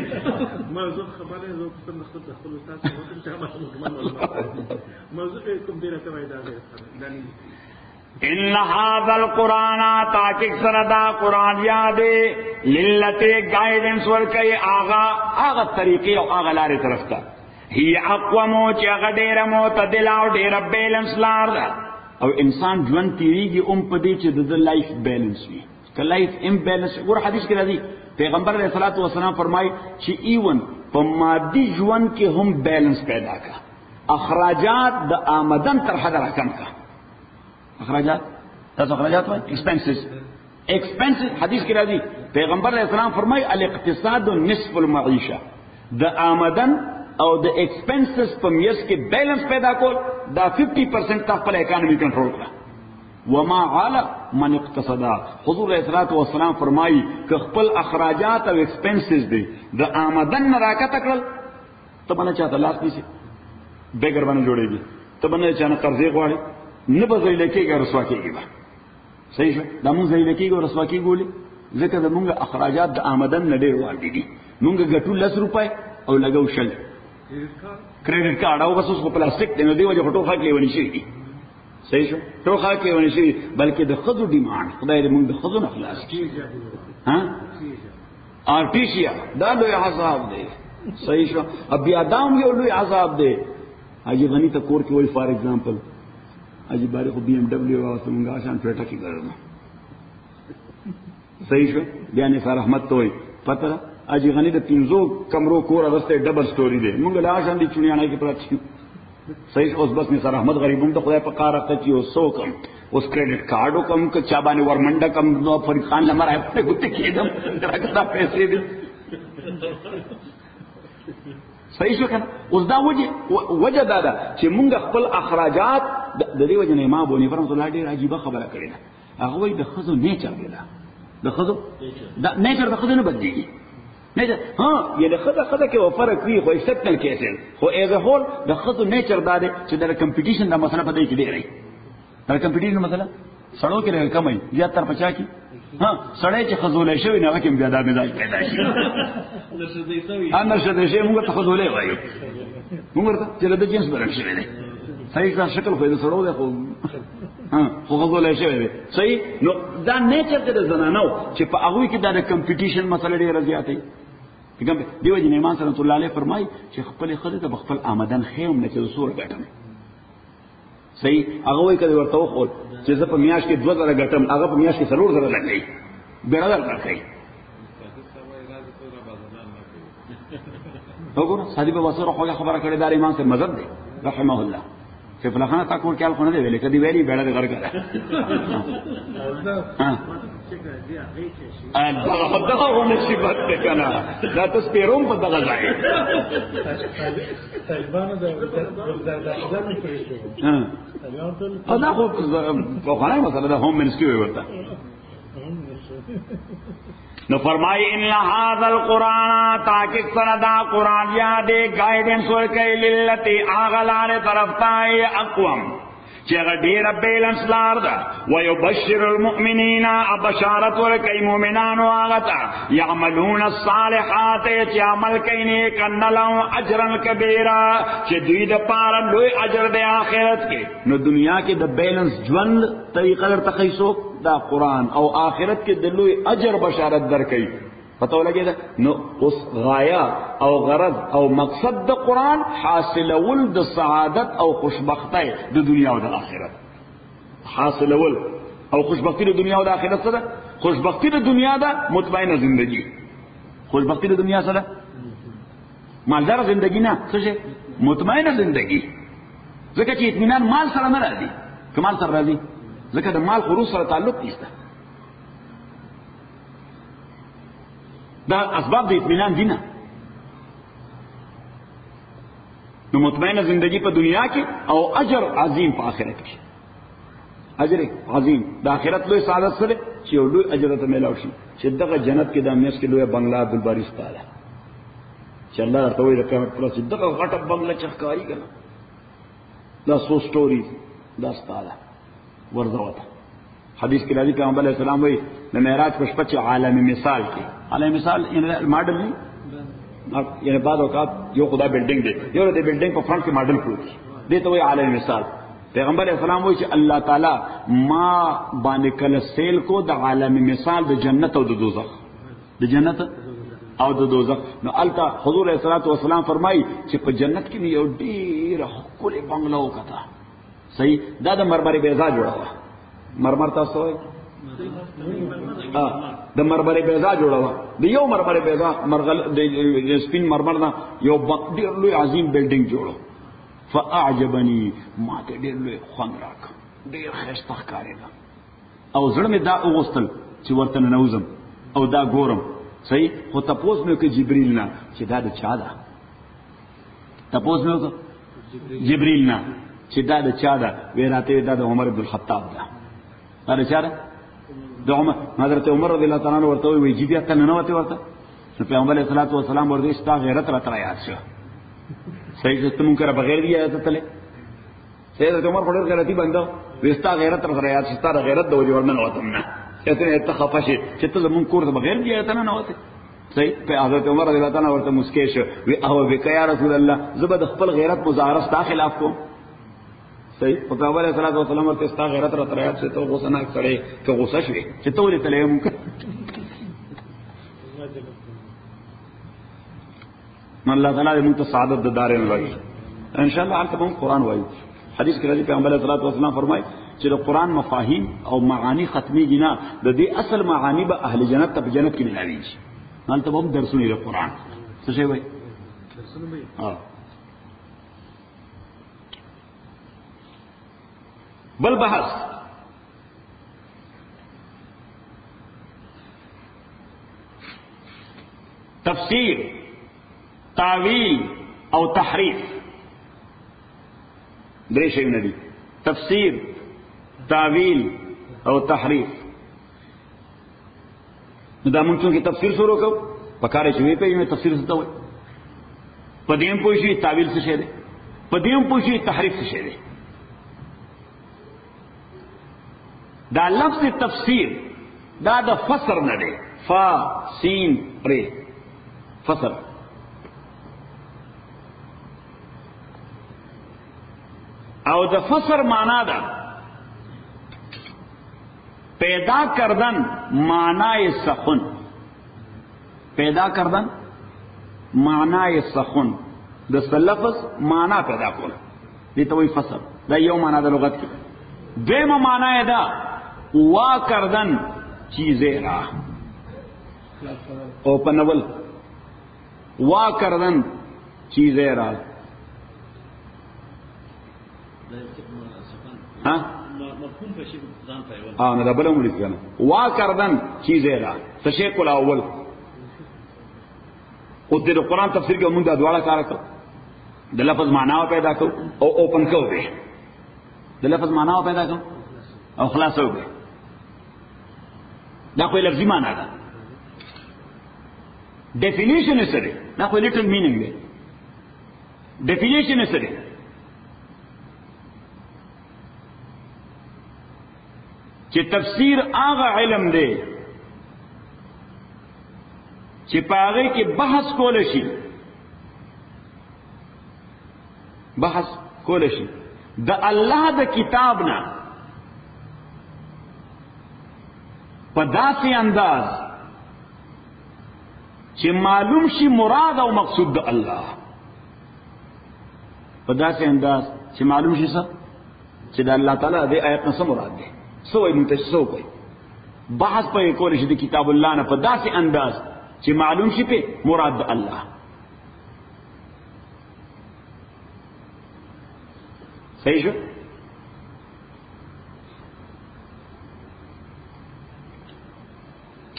ان هذا القرآن تاکہ سردا قرآن یاد للت گائیڈنس ورکئی آغا طریقے او آغا لارے طرف تا ہی اقوامو چی آغا دیر معتدل او دیر بیلنس لار دا او انسان جون تیری گی پدی چی دا لائف بیلنس وی کہ لائف امبیلنس ور حدیث کی رضی پیغمبر علیہ الصلوۃ والسلام فرمائی چی ایون پا مادی جون کے ہم بیلنس پیدا کا اخراجات دا آمدن تر حد رقم کا اخراجات تاسو اخراجات وای ایکسپنسز حدیث کې راځي پیغمبر علیہ السلام فرمای الاقتصاد نصف المعیشه د آمدن او د ایکسپنسز په میس کې بیلنس پیدا کول دا 50% خپل اکانومی کنټرول کړه وما علی من اقتصد حضور علیہ الصلوۃ والسلام فرمای ک خپل اخراجات او ایکسپنسز دي د آمدن راکته کړل ته باندې چاته لاس نیسی بیګر باندې جوړیږي ته باندې چانه قرضې غواړي نه به ځای لکېږي رسوا کېږي به صحیح شو دا مونږ ځای لکېږي رسوا کېږي ولې ځکه زمونږ اخراجات د آمدن نه ډېر واړه دي مونږ ګټو 10 روپۍ او لګو 10 کریډټ کارډ او بس اوس په پلاستیک دی نو دی وجه ټوخه کې ونی شي صحیح شو ټوخه کې ونی شي بلکې د خزو ډیماند خدای دې مونږ د خزو نه خلاص کړي ها آرټیشیا دا لوی عذاب دی صحیح شو بیا دام یو لوی عذاب دی حاجی غنی ته کور کې وای فار ایگزامپل اجی باری کو بی ایم ڈبلیو واسطه مونږه شان پټه کې ګرځم صحیح شو بیا نه سره رحمت توي پته اجی غنی د 300 کمرو کور ورسته ډبل سٹوری دی مونږه لا شان دي چونیانه کې پراته صحیح اوس بس نه سره رحمت غریبوم ته خدای په کار راځي چې اوسو کم اوس کریډټ کارډو کم ک چا باندې ورمنډه کم نو فرید خان لمر په ګوت کېدم راکړه پیسې دي صحیح شو کنه اوس دا وجه دا چې مونږ خپل اخراجات د دې وجه نه امام ابو حنیفه رحمۃ اللہ ډېر عجیبه خبره کړې ده هغه وایي د خزو نیچر دی د خزو دا نیچر د خزو نه بدلیږي نیچر ها یعنی خزه کې فرق وي خو ایکسپشنل کیسز خو ایز ا هول د خزو نیچر دا دی چې د کمپټیشن د مسله په دې کې دی راي د کمپټیشن مسله سړو کې لږ کم وي زیاتره پچا کې ها سړی چې خزولې شوی نه کې بیا د مزاج پیدا شي نرشدې شي موږ ته خزولې وایو موږ ته چې د جنس برابر شوی دی صحیح کا شکل خو دې سړو دی خو ها خو خزولې شوی دی صحیح نو دا نیچر د زنانو چې په هغه کې د کمپټیشن مسله ډیره زیاتې پیغمبر دیو جن ایمان صلی الله علیه فرمای چې خپل خزه ته خپل آمدن خیم نه چې سور ګټم صحیح هغه وایي کله ورته وخت چې زه په میاش کې 2000 ګټم هغه په میاش کې 3000 لګي برابر راکړي وګوره سادي په وسره خو خبره کړې دار ایمان سے مذهب دی رحمه الله چې فلخانه تا کور کې خو نه دی ویلې کدی ویلي بیړه غړ کړه دغه نصیبت ده کنه دا تاسو پیروم په دغه ځای طالبانو د ځان پرېښو دا خو خو نه مثلا د هوم منسټری ورته نو فرمائی ان هذا القرآن تاکہ سردا قرآن یاد گائیڈنس ورکے للتی آغلار طرفتائی اقوام چیغا دیر بیلنس لار دا ویبشر المؤمنین ابشارت ورکی مومنان آغتا یعملون الصالحات چی عمل کینی کنلو اجرن کبیرا چی دوی دا پارا لوی اجر دے آخرت کے نو دنیا کے دا بیلنس جوند طریقہ در تخیصوک دا قرآن او آخرت کے دلوی اجر بشارت در کئی پتہ لگے دا نو اس غایہ او غرض او مقصد دا قرآن حاصلول دا سعادت او خوشبختی دا دنیا و دا آخرت حاصلول او خوشبختی دا دنیا و دا آخرت صدا خوشبختی دا دنیا دا مطمئن زندگی خوشبختی دا دنیا صدا مالدار زندگی نه، څه شي مطمئنه زندگی. ځکه چې اطمینان مال سره نه راځي، که مال سره راځي ځکه د مال خروج سره تعلق نشته. دا اسباب د اطمینان دي نه. نو مطمئنه زندگی په دنیا کې او اجر عظیم په آخرت کې. اجر عظیم د آخرت لوی سعادت سره چې یو لوی اجر ته میلاو شي چې دغه جنت کې د میاشت کې لوی بنگلا عبدالباری ستاله چې الله درته وایي د قیامت پر ورځ دغه غټه بنگله چې ښکاري کنه دا سو سټوریز دا ستاله ورځوته. حدیث کې راځي پیغمبر علیه السلام وایي د معراج په شپه چې عالم مثال کې عالم مثال یعنی ماډل نه یعنی بعض اوقات یو خدا بلډینګ دی یو د بلډینګ په فرنٹ کې ماډل پروت دی ته وایي عالم مثال. پیغمبر علیہ السلام وایي چې الله تعالی ما باندې کله سیل کو د عالم مثال د جنت او د دوزخ، د جنت او د دوزخ. نو التا حضور علیہ الصلوۃ والسلام فرمایي چې په جنت کې یو ډیر ښکلی بنگله وکړه. صحیح دا د مرمر بیضا جوړه مرمر تاسو وایي د مرمر بیضا جوړه د یو مرمر بیضا مرغل د سپین مرمر نه یو ډیر لوی عظیم بلډینګ جوړو. فاعجبني ما ته ډېر لوی خوند راک ډېر ښایسته ښکارېده او زړه مې دا وغوښتل چې ورته ننوځم او دا ګورم. صحیح خو تپوس مې وکړ جبریل نه چې دا د چا ده، تپوس مې وکړ جبریل نه چې دا د چا ده. وی راته دا د عمر بن الخطاب ده. دا د چا ده؟ د عمر. حضرت عمر رضی الله تعالی عنہ ورته وی جی بیا ته ننوتې ورته. نو پیغمبر علیه الصلوۃ والسلام ورته ستا غیرت راته یاد شو. صحیح سے تم کرا بغیر دی آیت تلے سید عمر خڑر غیرتی بندو وستا غیرت سره یاد ستا غیرت د ورنن وتم نه ته ته خفشه چې ته زمون کور بغیر دی آیت نه وته. صحیح په حضرت عمر رضی الله تعالی ورته مسکی شو وی او بکیا رسول الله زبد خپل غیرت مظاهره ستا خلاف کو. صحیح په پیغمبر علیه الصلوۃ والسلام ورته ستا غیرت را تریاد سے تو غوسه نه کړي که غوسه شوي چې ته ولې تلې مونږ الله تعالی دې موږ ته سعادت د دارین وایي ان شاء الله. هلته هم قرآن وایي. حدیث کې راځي پیغمبر علیه الصلوۃ والسلام فرمایي چې د قرآن مفاهیم او معانی ختميږي نه د دې اصل معانی به اهل جنت ته په جنت کې ملاويږي. هلته هم درسونه د قرآن څه شي وایي درسونه وایي. بل بحث تفسیر تعویل او تحریف. درې شیونه دي تفسیر تعویل او تحریف. نو دا مونږ چې تفسیر شروع کوو پکاره چې وی په یوه تفسیر څه ته وایي په دې هم پوه شي تعویل څه شی دی په دې هم پوه شي تحریف څه شی دی. دا لفظ تفسیر دا د فسر نه دی فا سین ر فسر. او د فسر معنا ده پیدا کردن معنای سخن، پیدا کردن معنای سخن د لفظ معنا پیدا کول دي ته وایي فسر. دا یو معنا د لغت کې. دویمه معنا یې ده وا کردن چیزې را او پنول وا کردن چیزیں را ہاں نہ بلا ملک کا وا کردن چیزیں را تشیق الاول خود دے قرآن تفسیر کے عموم دا دوارا کارا کرو د لفظ معنی پیدا کرو او اوپن کرو دے د لفظ معنی پیدا کرو او خلاص ہو گئے دا کوئی لفظی معنی دا ڈیفینیشن ہے سر نہ کوئی لٹل میننگ دے ڈیفینیشن ہے سر کہ تفسیر آغا علم دے کہ پاغے کے بحث کولشی بحث کولشی دا اللہ دا کتابنا پدا سے انداز کہ معلوم شی مراد او مقصود دا اللہ پدا سے انداز کہ معلوم شی سب کہ دا اللہ تعالیٰ دے آیت نسا مراد دے سوئی منتج سو کوئی بحث پہ کولشی دا کتاب اللہ نا پدا سے انداز کہ معلوم شی پہ مراد دا اللہ صحیح شو؟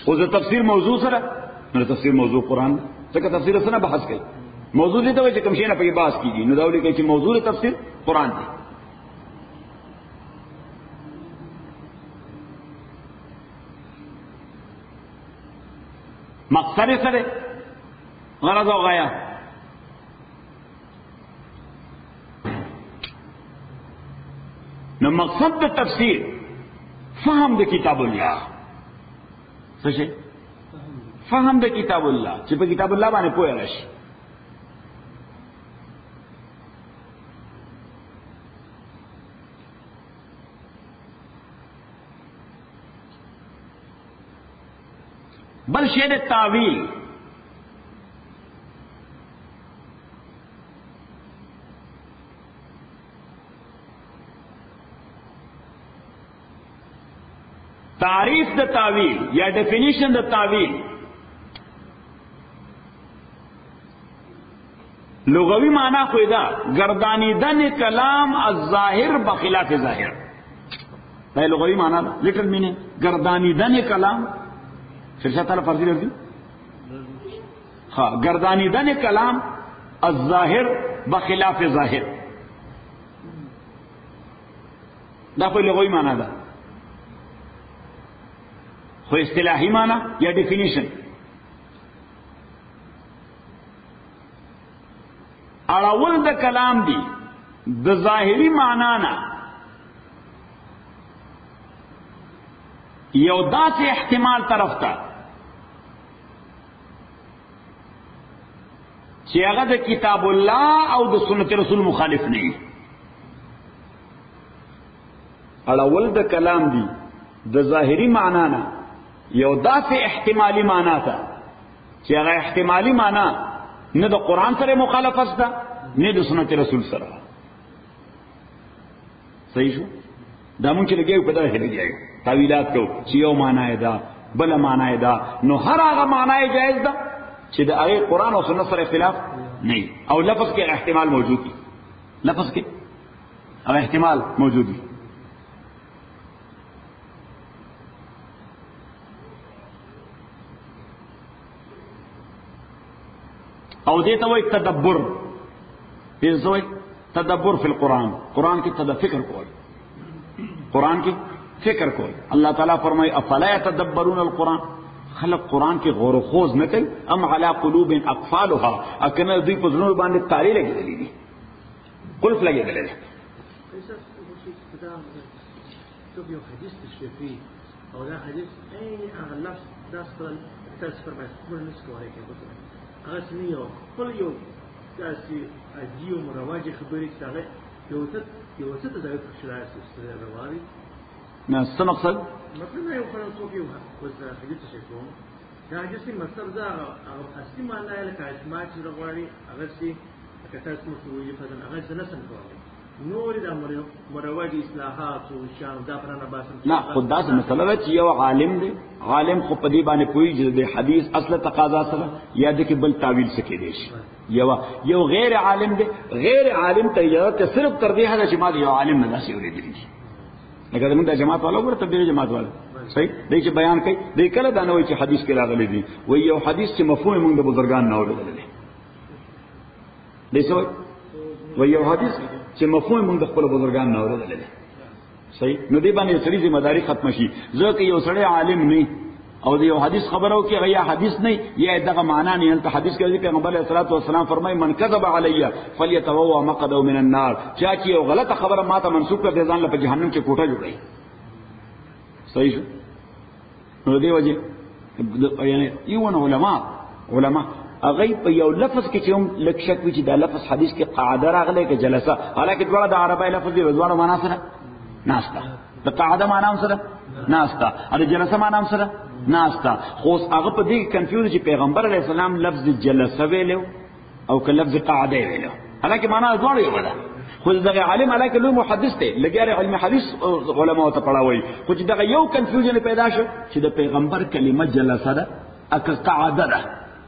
خو د تفسیر موضوع سره نو تفسیر موضوع قرآن ځکه تفسیر سره بحث کوي. موضوع دې ته وایي چې کوم شی نه پکې بحث کیږي، نو دا ولې کوي چې موضوع د تفسیر قرآن دی. مقصد سره غرض او غایا نو مقصد د تفسیر فهم د کتاب الله. څه شي؟ فهم د کتاب الله چې په کتاب الله باندې پوهه راشي. بل شی د تعویل. تعریف د تعویل یا ڈیفینیشن د تعویل لغوی معنی خو دا گردانیدن کلام الظاهر بخلاف ظاهر. دا لغوی معنی دا لیٹرل میننگ گردانیدن کلام. شرشا تعالی فرضی لرزی ہاں گردانیدن کلام الظاهر بخلاف ظاهر. دا کوئی لغوی معنی دا. خو اصطلاحی معنی یا ڈیفینیشن اړول د کلام دی د ظاهری معنا نه یو داسې احتمال طرف ته چې هغه د کتاب الله او د سنت رسول مخالف نه وي. اړول د کلام دی د ظاهری معنا نه یو داسې احتمالی معنا ته چې هغه احتمالی معنا نه د قرآن سره مخالفت ده نه د سنت رسول سره. صحیح شو؟ دا مونږ چې لګیو په دغه کې لګیو تعویلات کو چې یو معنا یې ده بل معنا یې ده، نو هر هغه معنا یې جایز ده چې د هغه قرآن او سنت سره اختلاف نه او لفظ کې احتمال موجود دی. لفظ کې هغه احتمال موجود دی. او دیتا وای تدبر. دې وای تدبر فی القرآن. قرآن کی فکر کول، قرآن کی فکر کول. اللہ تعالیٰ فرمائے افلا یتدبرون القرآن، خلق قرآن کی غور و خوض نہ کوي. ام علی قلوب اقفالها، اکنه دوی په زړونو باندې تالی لګېدلې دي، قلف لګېدلې دي. یو حدیث تشریفي او دا حدیث هغه لفظ داس کول تاسو فرمایي ټول نس کوي کې هغه سنیو خپل یو داسې عجیب او رواجي خبرې څنګه یو څه ته ځای خوشاله سره رواري نه. څه مقصد؟ مثلا یو خلک څوک یو وسه حدیث شي کوم دا چې مطلب دا هغه اصلي معنی یې لکه اجماع چې رواري هغه سي کته څه مسوي په دغه هغه څه نه سم کوي. نور دا مروج اصلاحات او شان دا پرانا باسم نه. خدا سے مسئلہ ہے چې یو عالم دی، عالم خو په دې باندې کوئی د حدیث اصل تقاضا سره یا د کې بل تعویل سکے دی. یو غیر عالم دی، غیر عالم ته اجازه صرف تر دې حد چې ما یو عالم نه داسې ورېدلی دي. لکه موږ د جماعت والو ګره تبلیغ جماعت والو صحیح دی چې بیان کوي دی کله دا نه وایي چې حدیث کې راغلی دی، وایي یو حدیث چې مفهوم موږ د بزرګان نه اورېدلی دی. څه وایي یو حدیث چې مفهوم موږ د خپل بزرګان نه اورېدلی دی. صحیح. نو دې باندې سړي ذمہ داری ختم شي. ځکه یو سړی عالم نه او د یو حدیث خبرو کې غیا حدیث نه یا دغه معنا نه انت حدیث کې پیغمبر علیه الصلاۃ والسلام فرمایي من کذب علی فلیتبوا مقعده من النار. چا چې یو غلطه خبره ماته منسوب کړ دې ځان له جهنم کې کوټه جوړي. صحیح شو؟ نو دې وجه یعنی یو علما هغه په یو لفظ کې چې هم لک شک وي چې دا لفظ حدیث کې قاعده راغلی کې جلسه، حالکه ډول د عربی لفظ دی ځوانو معنا سره ناستا، د قاعده معنا سره ناستا، او د جلسه معنا سره ناستا. خو هغه په دې کنفیوز چې پیغمبر علیه السلام لفظ جلسه ویلو او که لفظ قاعده ویلو، حالکه معنا ډول یو ده. خو دغه عالم علاکه لوی محدث دی، لګیاره علم حدیث علماء ته پڑھاوي. خو چې دغه یو کنفیوژن پیدا شو چې د پیغمبر کلمه جلسه ده اکه قاعده ده،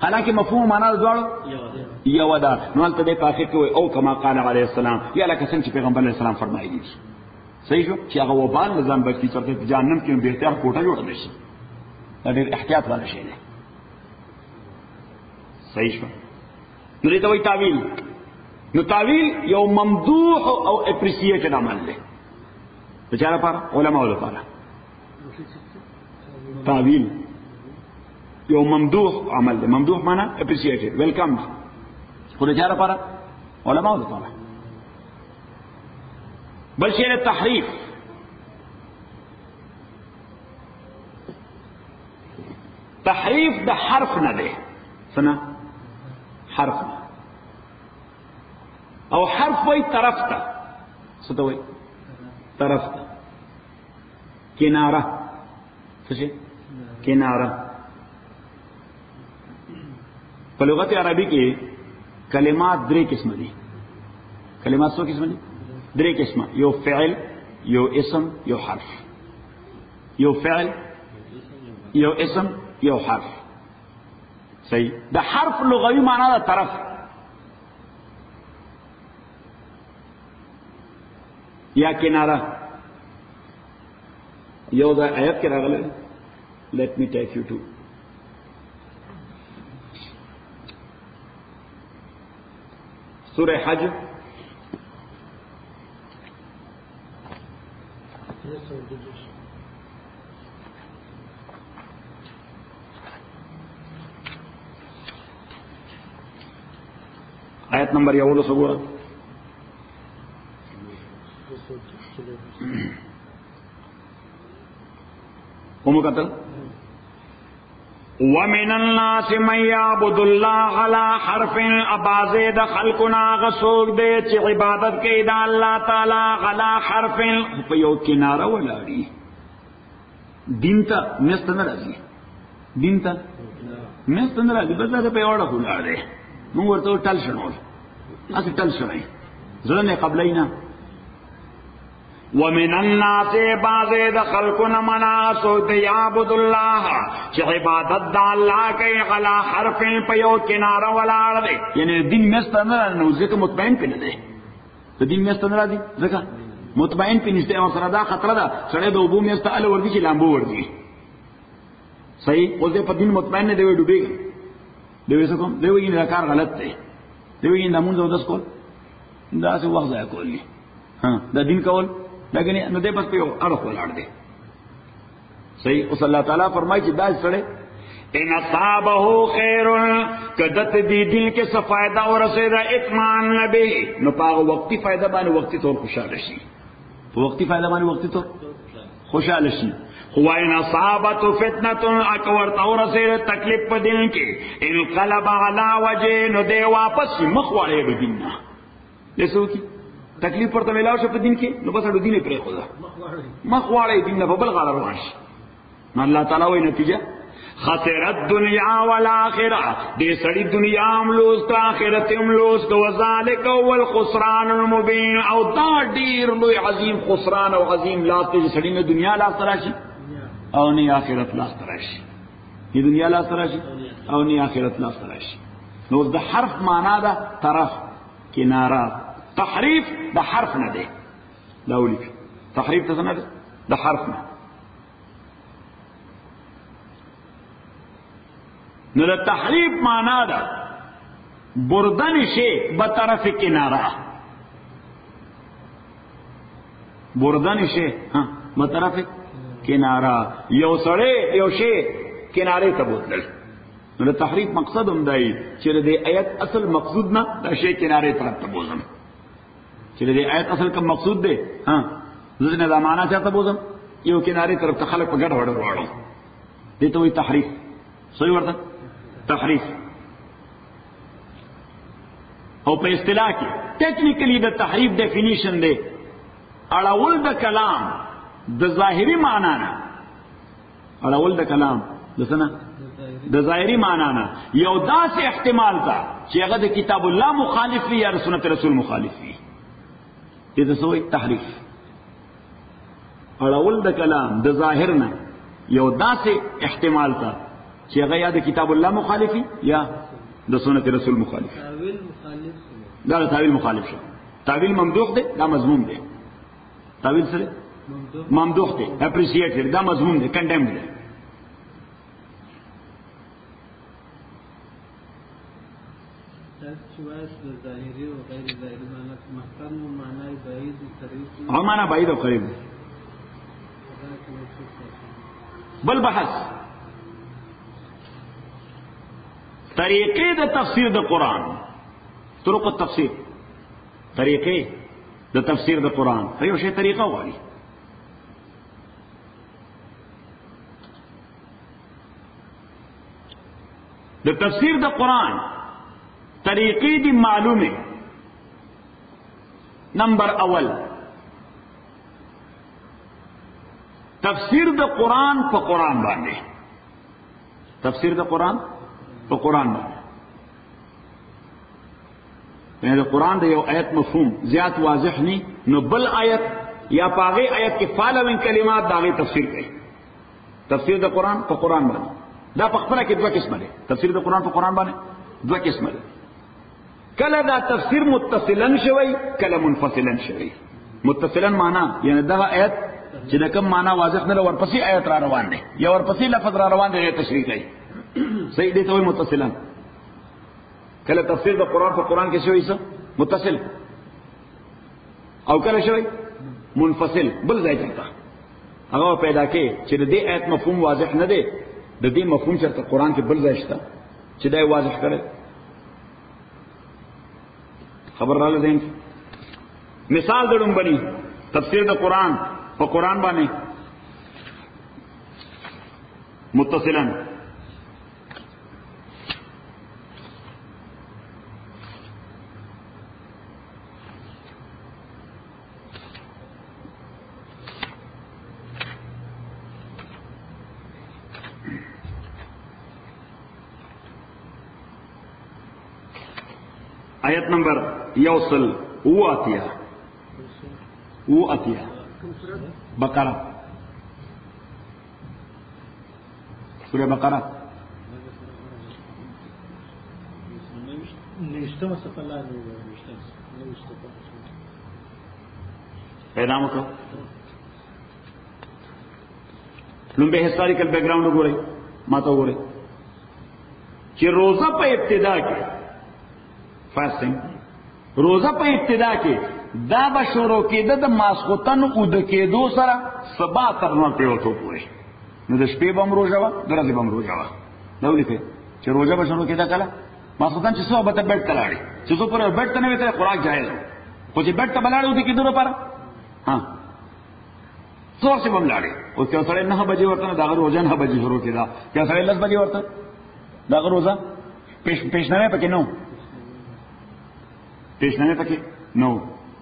حالانکه مفهوم معنا دواړو یو ده. نو هلته دی په آخر کې وایي او کما قال علیه السلام، یا لکه څنګه چې پیغمبر علیه السلام فرمایلي دي. صحیح شو چې هغه وبال نظام بچ کی چرته جهنم کې به اختیار کوټه جوړ نشي. دا ډېر احتیاط والا شی دی. صحیح شو. نو دې ته وایي تعویل. نو تعویل یو ممدوح او اپریسیټډ عمل دی. د چا لپاره؟ علماء لپاره. تعویل یو ممدوح عمل دی. ممدوح معنا اپریسیټډ، ویلکم. خو د چا لپاره؟ علماء لپاره. بل شی تحریف. تحریف د حرف نه دی. څنګه؟ حرف نه. او حرف وای طرف ته. څه ته وای؟ طرف ته. کناره. څه شي؟ کناره. په لغت عربي کې کلمات درې قسم دي. کلمات څو قسم دي؟ درې قسمه. یو فعل، یو اسم، یو حرف. یو فعل، یو اسم، یو حرف. صحیح. د حرف لغوي معنا ده طرف. یا کناره. یو د آیت کې راغلی. let me take you to سورہ حج آیت نمبر 11 وګورئ. کوم قتل؟ ومن الناس من يعبد الله على حرف. ابازه د خلقنا غسوق دے چې عبادت کوي د الله تعالی على حرف په یو کناره ولاړی. دین ته مست نه راځي. دین ته مست نه راځي. بس دا په وړه ولاړی. موږ ورته ټل شنو. اسی ټل شوی. ځنه قبلینا. ومن الناس بعض د خلقنا مناسو یعبد الله چې عبادت د الله کوي على حرف په یو کناره ولاړ دی. یعنی دین مست نه نو ځکه مطمئن پینې دی. د دین مست نه راځي ځکه مطمئن پینې ته او سره دا خطر ده سره د وبو مست ال ورږي چې لامبو ورږي. صحیح. او دې په دین مطمئن نه دی ډوبېږي. دوی څه کوم؟ دوی نه کار غلط دی. دوی نه مونږ د کول دا څه وخت ځای کولی. ها د دین کول لګنی نو دې بس په اړه ولاړ دی. صحیح. او الله تعالی فرمایي چې دا سره ان اصابه خیر کدت دی دل کې څه فائدہ ورسېد اطمئنان نبی نو پاغه وقتی فائدہ باندې وقتی طور خوشاله شي. په وقتی فائدہ باندې وقتی طور خوشاله شي. هو ان اصابت فتنه اکور ورسېد تکلیف په دل کې انقلب علی وجه نو دې واپس مخ وړي به دینه. لسو کی تکلیف پرته ملاو شو په دین کې نو بس اړو دینه پرې خدا مخ واړی دین نه بل غلط روان شي. نو الله تعالی وایي نتیجه خسرت دنیا والآخرة. دې سړی دنیا هم لوست آخرت هم لوست. وذالک هو الخسران المبین. او دا ډیر لوی عظیم خسران او عظیم لاس ته سړی نه دنیا لاس راشي او نه آخرت لاس راشي. دې دنیا لاس راشي او نه آخرت لاس راشي. نو د حرف معنا ده طرف کناره. تحریف د حرف نه دی. دا ولیک تحریف څه نه دی؟ د حرف نه. نو د تحریف معنا ده بردن شی به طرف کناره. بردن شی ها به طرف کناره. یو سړی یو شی کناره ته بوتل. نو د تحریف مقصد هم دی چې د آیت اصل مقصود نه د شی کناره طرف ته بوزم. چې د آیت اصل کوم مقصود دی ها ځنه دا معنا چاته بوزم یو کناره طرف ته خلق په ګډ وړ وړو. دې ته وایي تحریف. صحیح ورته تحریف. او په اصطلاح کې ټیکنیکلی د تحریف ډیفینیشن دی اړول د کلام د ظاهری معنا نه. اړول د کلام د څه د ظاهری معنا نه یو داسې احتمال تا چې هغه د کتاب الله مخالف وي یا سنت رسول مخالف وي. دې څه وایي تحریف. اړول د کلام د ظاهر نه یو داسې احتمال تا چې هغه یا د کتاب الله مخالفي یا د سنت رسول مخالف. تاویل مخالف دا تعویل مخالف شو. تعویل ممدوح دی، دا مذموم دی. تعویل سره ممدوح دی، اپریشیټډ، دا مذموم دی، کنډمډ دی. او معنا بعید او قریب. بل بحث طریقې د تفسیر د قرآن، طرق التفسیر، طریقې د تفسیر د قرآن. یو شی طریقه غواړي. د تفسیر د قرآن طریقې دی معلومه. نمبر اول تفسیر د قرآن په قرآن باندې، تفسیر د قرآن په قرآن باندې. یعنی د قرآن د یو آیت مفهوم زیات واضح نی نو بل آیت یا پاغه آیت کې فالوین کلمات داغه تفسیر کوي. تفسیر د قرآن په قرآن باندې دا په خپل کې دوه قسمه دي. تفسیر د قرآن په قرآن باندې دوه قسمه دي. کله دا تفسیر متصلا شوی، کله منفصلا شوی. متصلا معنا یعنی دا آیت چې د کوم معنا واضح نه ورپسې آیت را روان دي یا ورپسې لفظ را روان دي تشریح کوي. صحیح دی ته وي متصلا. کله تفسیر د قرآن په قرآن کې شوی څه متصل، او کله شوی منفصل بل ځای ته هغه پیدا کې چې د دې آیت مفهوم واضح نه دی، د دې مفهوم چې قرآن کې بل ځای شته چې دا واضح کړي. خبر را لدین. مثال درم بنی تفسیر د قرآن په قرآن باندې متصلا. آیت نمبر یوصل او اتیا بقرہ، سورہ بقرہ پیدا مکو لمبے ہسٹوریکل بیک گراؤنڈ گورے ماتا گورے کہ روزہ پہ ابتدا کے فاسٹنگ روزہ په ابتدا کې دا به شروع کېده د ماسخوتن او د کېدو سره سبا تر نو ته پورې. نو د شپې به هم روژه وه، د ورځې به هم روژه وه. دا ولیکئ چې روژه به شروع کېده کله ماسخوتن چې څو به ته بیډ ته لاړې، چې څو پورې بیډ ته نه وې ته خوراک جایز و، خو چې بیډ ته به لاړې د کېدو لپاره څو وخت به هم لاړې. اوس که سړی 9 بجې ورته د هغه روژه 9 بجې شروع کېده، که سړی 10 بجې ورته د هغه روژه پیشنوی پکې نه پیشنه پکې نو.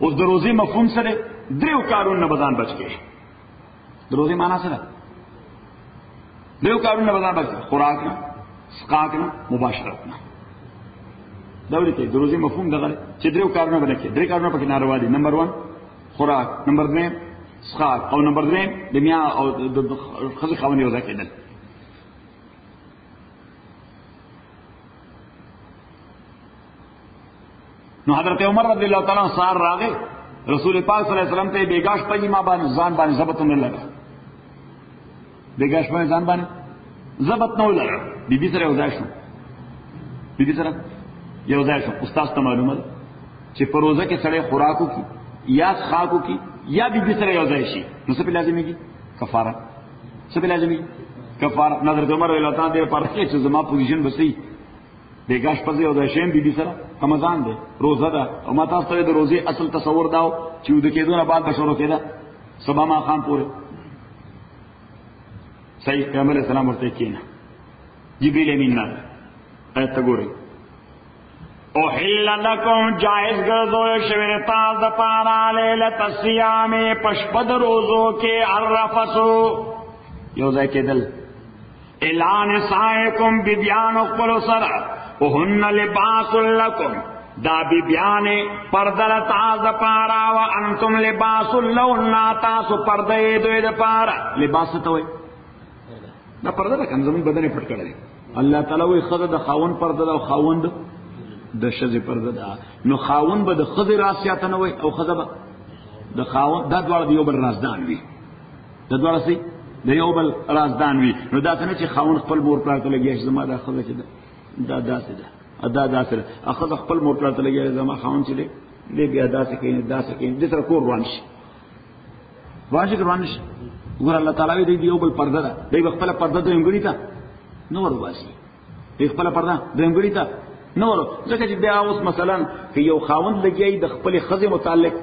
اوس د روزي مفهوم سره دریو کارونه بدن بچ کې. د روزي معنا سره دریو کارونه بدن بچ، خوراک نه، اسقاق نه، مباشرت نه. دا ولې د روزي مفهوم دغه چې دریو کارونه باندې کې، درې کارونه پکې ناروا دي. نمبر 1 خوراک، نمبر 2 اسقاق، او نمبر 3 د میا او د خزي خاوند یو ځای کېدل. نو حضرت عمر رضی اللہ تعالیٰ سار راغے رسول پاک صلی اللہ علیہ وسلم تے بیگاش پجی ما بان زان بان ضبط نہ لگا، بیگاش پجی زان بان ضبط نہ لگا. بی بی سره وځای شو، بی بی سره یو ځای شو. استاد ته معلومه چې په روزه کې سړی خوراکو کی یا خاکو کی یا بی بی سره یو ځای شي نو څه په لازمي کفاره، څه په لازمي کفاره. حضرت عمر رضی اللہ تعالیٰ دې پر کې چې زما پوزیشن بسې بیگاش پزې او د شیم بی بی سره رمضان دی، روزه ده. او ما تاسو ته د روزي اصل تصور داو چې د کېدو نه بعد بشورو کېده سبا ما خام پورې. صحیح پیغمبر اسلام ورته کېنه جبريل امین نه آیت ګورئ. اوحل لکم جائز گردوی شوی تاز دا پارا لیلت السیام پشپد روزو کے الرفسو یو ځای کېدل. اعلان سائکم بیبیان اقبل سر وهن لباس لکم دا بیبیان پردل تاز دا پارا وانتم لباس لون تاسو پردے دوی دا پارا. لباس توی دا پردہ دا کم زمین بدن پھٹ کر دی الله تعالی وی خزه د خاوند پرده او خاوند د ښځې پرده ده. نو خاوند به د ښځې راسیاته نه وي او ښځه به د خاوند، دا دواړه د یو بل رازدان وي، د دواړه سي د یو بل رازدان وي. نو دا څنګه چې خاوند خپل مور پلار ته لګي چې زما دا ښځه چې دا داسې ده، دا داسې ده، ښځه خپل مور پلار ته لګي زما خاوند چې دی بیا داسې کوي داسې کوي، دې سره کور روان شي روان شي. وګوره الله تعالی دې یو بل پرده ده، دې خپل پرده د انګړی ته نور واسي، دې خپل پرده د انګړی ته نور. ځکه چې بیا اوس مثلا که یو خاوند لګي د خپل ښځې متعلق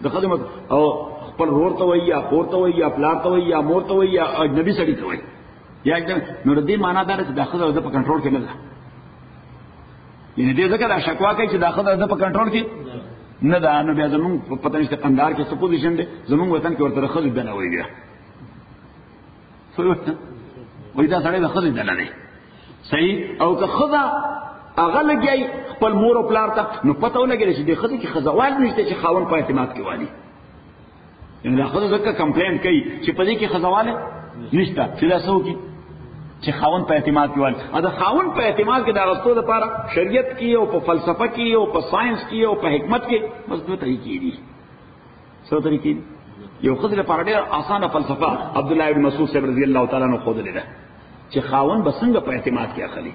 د ښځې او خپل رور ته وایي یا خور ته وایي یا پلار ته وایي یا مور ته وایي یا اجنبي سړي ته وایي یا نو د دې معنا دا ده چې دا ښځه په کنټرول کې نه ده. یعنې دې ځکه دا شکوا کوي چې دا ښځه په کنټرول کې نه ده. نو بیا زمونږ په پته نشته قندهار کې څه پوزیشن دی، زمونږ وطن کې ورته د ښځې دنه وایي بیا وایي دا سړی د ښځې دنه دی صحیح. او که ښځه هغه لګي خپل مور او پلار ته، نو پته ولګېده چې دې ښځې کې ښځوال نشته چې خاوند په اعتماد کې والي. یعنې دا ښځه ځکه کمپلین کوي چې په دې کې ښځواله نشته چې دا څه وکړي چې خاوند په اعتماد کې والي. او د خاوند په اعتماد کې د اغوستو لپاره شریعت کې او په فلسفه کې او په ساينس کې او په حکمت کې بس دوه طریقې دي. څو طریقې دي؟ یو ښځې لپاره ډېر اسانه فلسفه عبد الله بن مسعود صاحب رضی الله تعالی عنہ ښودلې ده چې خاوند به څنګه په اعتماد کې اخلي.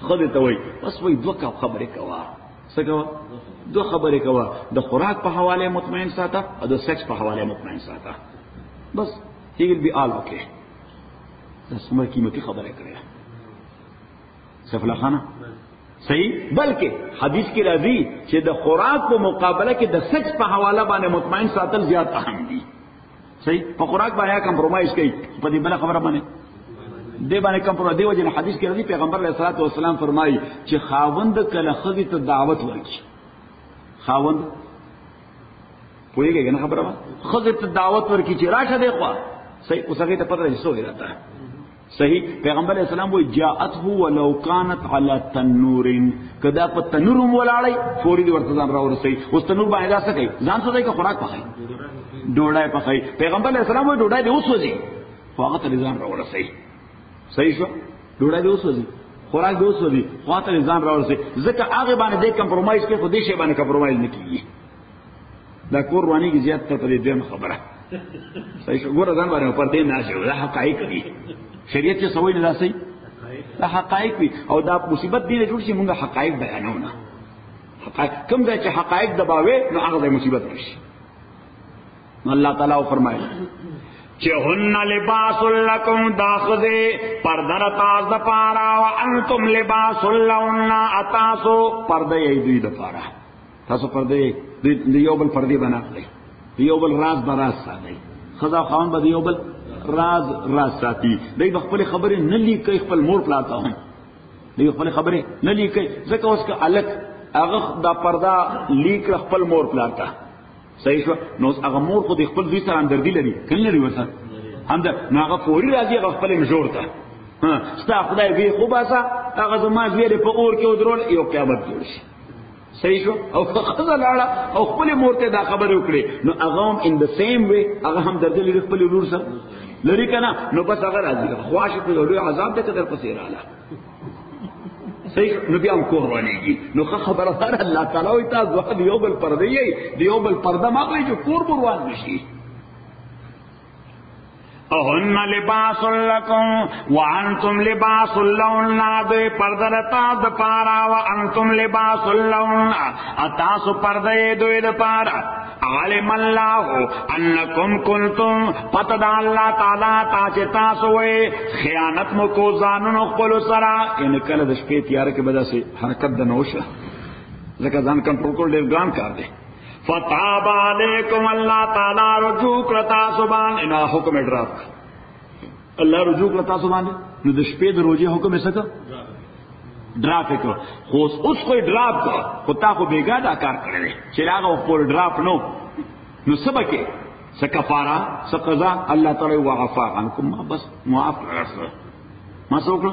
ښځې ته وایي بس وایي دوه خبرې کوه. څه کوه؟ دوه خبرې کوه، د خوراک په حواله مطمئن ساته او د سیکس په حواله مطمئن ساته. بس he will be all okay. دا څومره قیمتي خبره کړې سیف الله خانه صحیح. بلکې حدیث کې راځي چې د خوراک په مقابله کې د سیکس په حواله باندې مطمئن ساتل زیات اهم دي. صحیح. په خوراک باندې کمپرومایز کوي، په دې بل خبره باندې دې باندې کمپرومایز دی. وجه حدیث کې راځي پیغمبر علیه الصلاۃ والسلام فرمایي چې خاوند کله ښځې ته دعوت ورکړي، خاوند پوهیږي نه خبره ما ښځې ته دعوت ورکړي چې راشه دی خوا صحیح. اوس هغې ته پته ده چې څه راته صحیح. پیغمبر علیه السلام وایي جاءته ولو كانت على تنور، که دا په تنور هم ولاړی فوري دې ورته ځان راورسوي. اوس تنور باندې دا څه کوي؟ ځان څه دی که خوراک پخوي، ډوډۍ پخوي. پیغمبر علیه السلام وایي ډوډۍ دې وسوځي خو هغه ته دې ځان راورسوي. صحیح شو؟ ډوډۍ دې وسوځي، خوراک دې وسوځي خو هغه ته دې ځان راورسوي. ځکه هغې باندې دې کمپرومایز کوي خو دې شی باندې کمپرومایز نه کېږي. دا کور روانېږي زیات تر په دې دویمه خبره صحیح شو. ګوره ځان باندې پردې نه اچوي، دا حقایق دي. شریعت چې سوی نه دا صحیح دا حقایق وي. او دا مصیبت دې نه جوړ شي مونږ حقایق بیانو نه. حقایق کوم ځای چې حقایق دباوي نو هغه ځای مصیبت راشي. نو الله تعالی فرمایي چې هن لباس لکم، داخذه پردر تاز د پارا او انتم لباس لهن، اتاسو پرده یې دوی د پارا، تاسو پرده یې یو بل پردې بناخلي، یو بل راز براز ساتي. خدا خان به یو بل راز ساتي. دوی خپل خبرې نه لیکي خپل مور پلاته هم، دوی خپل خبرې نه لیکي. ځکه اوس که الک هغه دا پرده لیک خپل مور پلاته صحیح شو. نو هغه مور خو د خپل دوی سره همدردي لري کله لري ورسره نو هغه فوري راځي هغه خپل مشور ته ستا خدای وی خو باسه هغه زما زیره په اور کې ودرول یو قیامت جوړ شي صحیح شو. او خزه لاړه او خپل مور ته دا خبره وکړي نو هغه هم ان د سیم وی هغه هم درته لري خپل ورور سره لري کنه. نو بس هغه راځي خواشه په لوی عذاب ته در پسې رااله صحیح. نو بیا هم کور روانېږي. نو خبره ده الله تعالی وایي تاسو د یو بل پرده یې د یو بل پرده ماخلئ چې کور به روان نشي. اهن لباس لکم وانتم لباس لهن، دوی پرده د تاسو دپاره وانتم لباس لهن، تاسو پرده یې دوی دپاره. علم الله انکم کنتم، پته د الله تعالی تا چې تاسو وئ خیانت مو کو ځانونو خپلو سره. یعنې کله د شپې تیاره کې به داسې حرکت د نه وشه، ځکه ځان کنټرول کول ډېر ګران کار دی. فتاب علیکم، الله تعالی رجوع کړه تاسو باندې، نه حکم یې ډراپ الله رجوع کړه تاسو باندې. نو د شپې د روزې حکم یې څه کړه؟ ډراپ یې کړه. خو اوس خو یې ډراپ کړه خو تا خو بېګا دا کار کړی دی چې هغه خپل ډراپ نو څه به کې څه کفاره څه قضا. الله تعالی وعفا عنکم، بس معاف کړه ما څه وکړه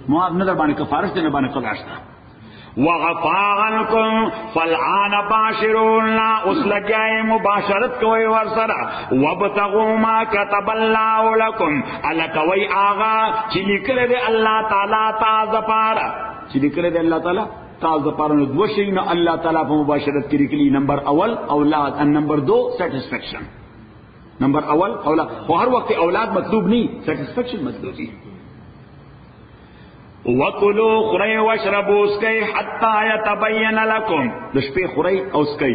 معاف نه در باندې کفاره شته نه باندې قضا شته. وغفا عنکم فالآن باشرون، اس لگائے مباشرت کوئی ورسرا، وابتغوا ما كتب اللہ لکم، اللہ کوئی آغا چلی کرے دے اللہ تعالیٰ تاز پارا، چلی کرے دے اللہ تعالیٰ تاز پارا. دو شیئن اللہ تعالیٰ پہ مباشرت کی رکلی، نمبر اول اولاد، نمبر دو سیٹسفیکشن. نمبر اول اولاد، وہ ہر وقت اولاد مطلوب نہیں، سیٹسفیکشن مطلوب نہیں. وَكُلُوا خُرَيْ وَاشْرَبُوا اسْكَيْ حَتَّى يَتَبَيَّنَ لَكُمْ، دشپے خُرَيْ او اسْكَيْ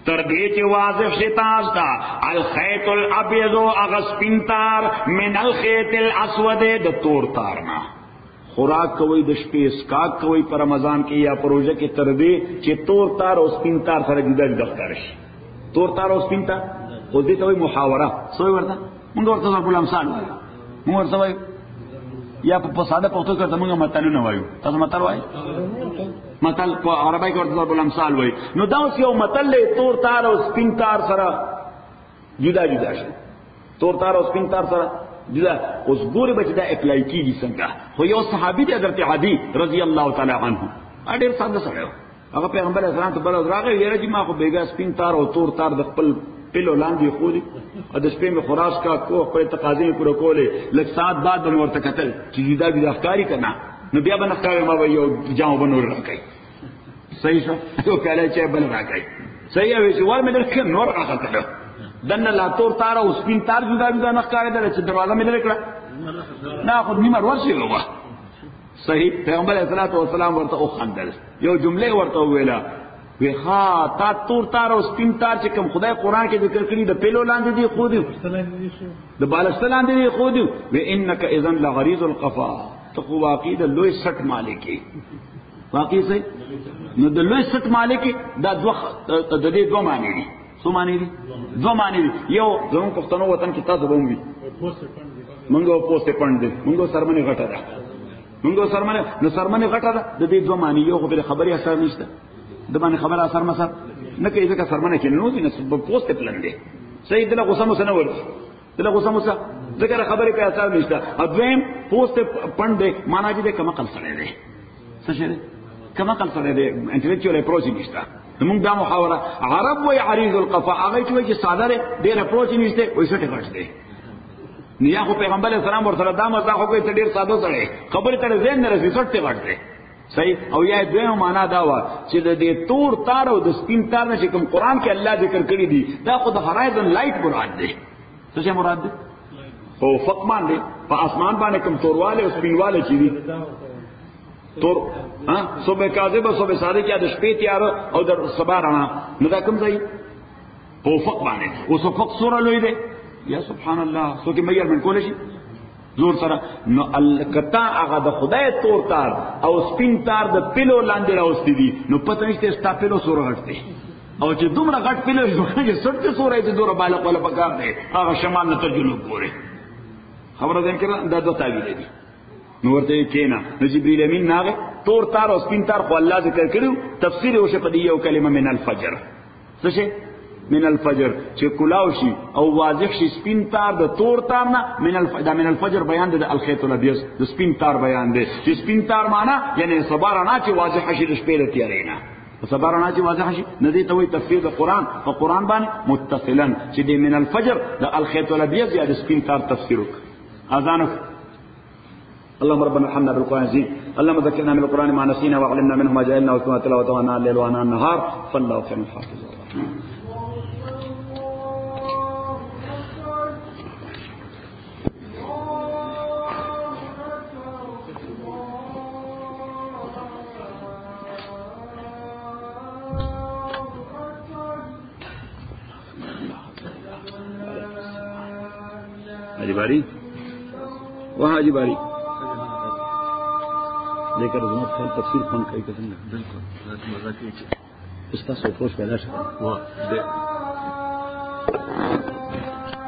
تردے چی واضح شتاز تا الخیط الابیض اغس پنتار من الخیط الاسود د تور تارنا. خوراک کوئی دشپے اسکاک کوئی پر رمضان کی یا پروژہ کی تردے چی تور تار او سپین تار سر جدا جدا ختارش. تور تار او سپین تار خود دیتا ہوئی محاورہ سوئی ورطا منگا ورطا ضرب الامثال منگا ورطا وائیو یا په ساده پښتو کې زمونږ متلونه وایو. تاسو متل وایي؟ متل په عربی کې ورته ضرب الامثال وایي. نو دا اوس یو متل دی، تور تار او سپین تار سره جدا جدا شي، تور تار او سپین تار سره جدا. اوس ګوري بچ دا اپلای کیږي څنګه. خو یو صحابي دی حضرت عدی رضی الله تعالی عنه، ډېر ساده سره هغه پیغمبر اسلام ته بل راغی، یاره چې ما خو بیګا سپین تار او تور تار د خپل پلو لاندې خودي او د شپې میں خوراک کا کو خپل تقاضې پوره کولې. لږ ساعت بعد به ورته کتل چې جدا جدا ښکاري کنه، نو بیا به نه ښکاري، ما به یو جامو به نور راکړي. صحیح شو، یو کاله چې بل راکړي. صحیح وي چې ور مې درکړ نور راکړل دنه لا تور تار او سپین تار جدا جدا نه ښکارېدل چې دروازه مې درکړه نه خو نیمه ورشي وه. صحیح. پیغمبر علیه السلام ورته او خندل، یو جمله ورته ویله وی ها تا تور تار او سپین تار چې کوم خدای قرآن کې ذکر کړی د پیلو لاندې دی خو دی د بالښت لاندې دی خو دی. و انک اذن لغریض القفا، ته خو واقعي د لوی سټ مالک واقعي سي. نو د لوی سټ مالک دا د دې دوه معنی دي. څو معنی دي؟ دوه معنی دي. یو زموږ پښتنو وطن کې تاسو به وي منګو پوسټ پاند دي، منګو سرمنه غټه ده، منګو سرمنه نو سرمنه غټه ده. د دې دوه معنی یو خو به خبري اثر نشته، د باندې خبره اثر مسر نه کوي، ځکه سرمنه کې نو دي نه پوسټ پلان دي. صحیح. دله غوسه مو سره ورته دله غوسه مو سره ځکه خبرې په اثر نشته. اځم پوسټ پاند دي معنا دې کما کل سره دي، څه شي کما کل سره دي، انټلیکچوال اپروچ نشته. موږ دا محاوره عرب وی عریض القفا، هغه چې ساده ډېر اپروچ نشته، وایي څه ټکټ دی. نیا خو پیغمبر اسلام ورته دا مزاح کوي ته ډېر ساده سره خبرې ته ځین نه رسې څه ټکټ دی. صحیح. او یا دویمه معنا دا و چې د دې تور تار او د سپین تار نه چې کوم قرآن کې الله ذکر کړی دی دا خو د هرایزن لایټ مراد دی. څه مراد دی؟ او فق باندې په اسمان باندې کوم تورواله او سپینواله چې دي تور صبح کاذب او صبح صادق یا د شپې تیار او د سبا رڼا، نو دا کوم ځای په فق باندې. اوس فق سوره لوی دی، یا سبحان الله سو کې مېر من کول شي زور سره. نو الکتا هغه د خدای تور تار او سپین تار د پیلو لاندې راوستي دي، نو پته نشته ستا پیلو سور غټ دی او چې دومره غټ پیلو چې سټه سورې چې دوره بالغ ولا پکار دی، هغه شمال نه ته جنوب ګوري. خبره ده کړه دا دوه تعبیر دي. نو ورته کینا نو جبرئیل امین ناغه تور تار او سپین تار خو الله ذکر کړو، تفسیر او شپدی یو کلمه من الفجر. څه شي من الفجر چې کلاو شي او واضح شي سپین تار د تور تار نه. من الفجر بیان دی د الخيط الابيض، د سپین تار بیان دی چې سپین تار معنا یعنی صبرنا چې واضح شي د شپې د تیارینا، صبرنا چې واضح شي نه دی ته وي تفسیر د قران او قران باندې متصلا چې د من الفجر د الخيط الابيض یا د سپین تار تفسیر اذان. اللهم ربنا ارحمنا بالقرآن العظيم، اللهم ذكرنا من القرآن ما نسينا وعلمنا منه ما جهلنا وكما تلاوته آناء الليل وآناء النهار فالله خير حافظ. حاجی باری وہاں حاجی باری لیکن حضرت خیل تفسیر فن کئی قسم ہے بالکل مزہ کی اس کا سوچ پیدا شکا واہ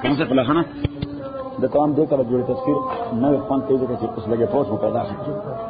کون سے فلاخانہ دکان دے کر جو تفسیر نئے فن کئی جگہ سے اس لگے پہنچ میں پیدا شکا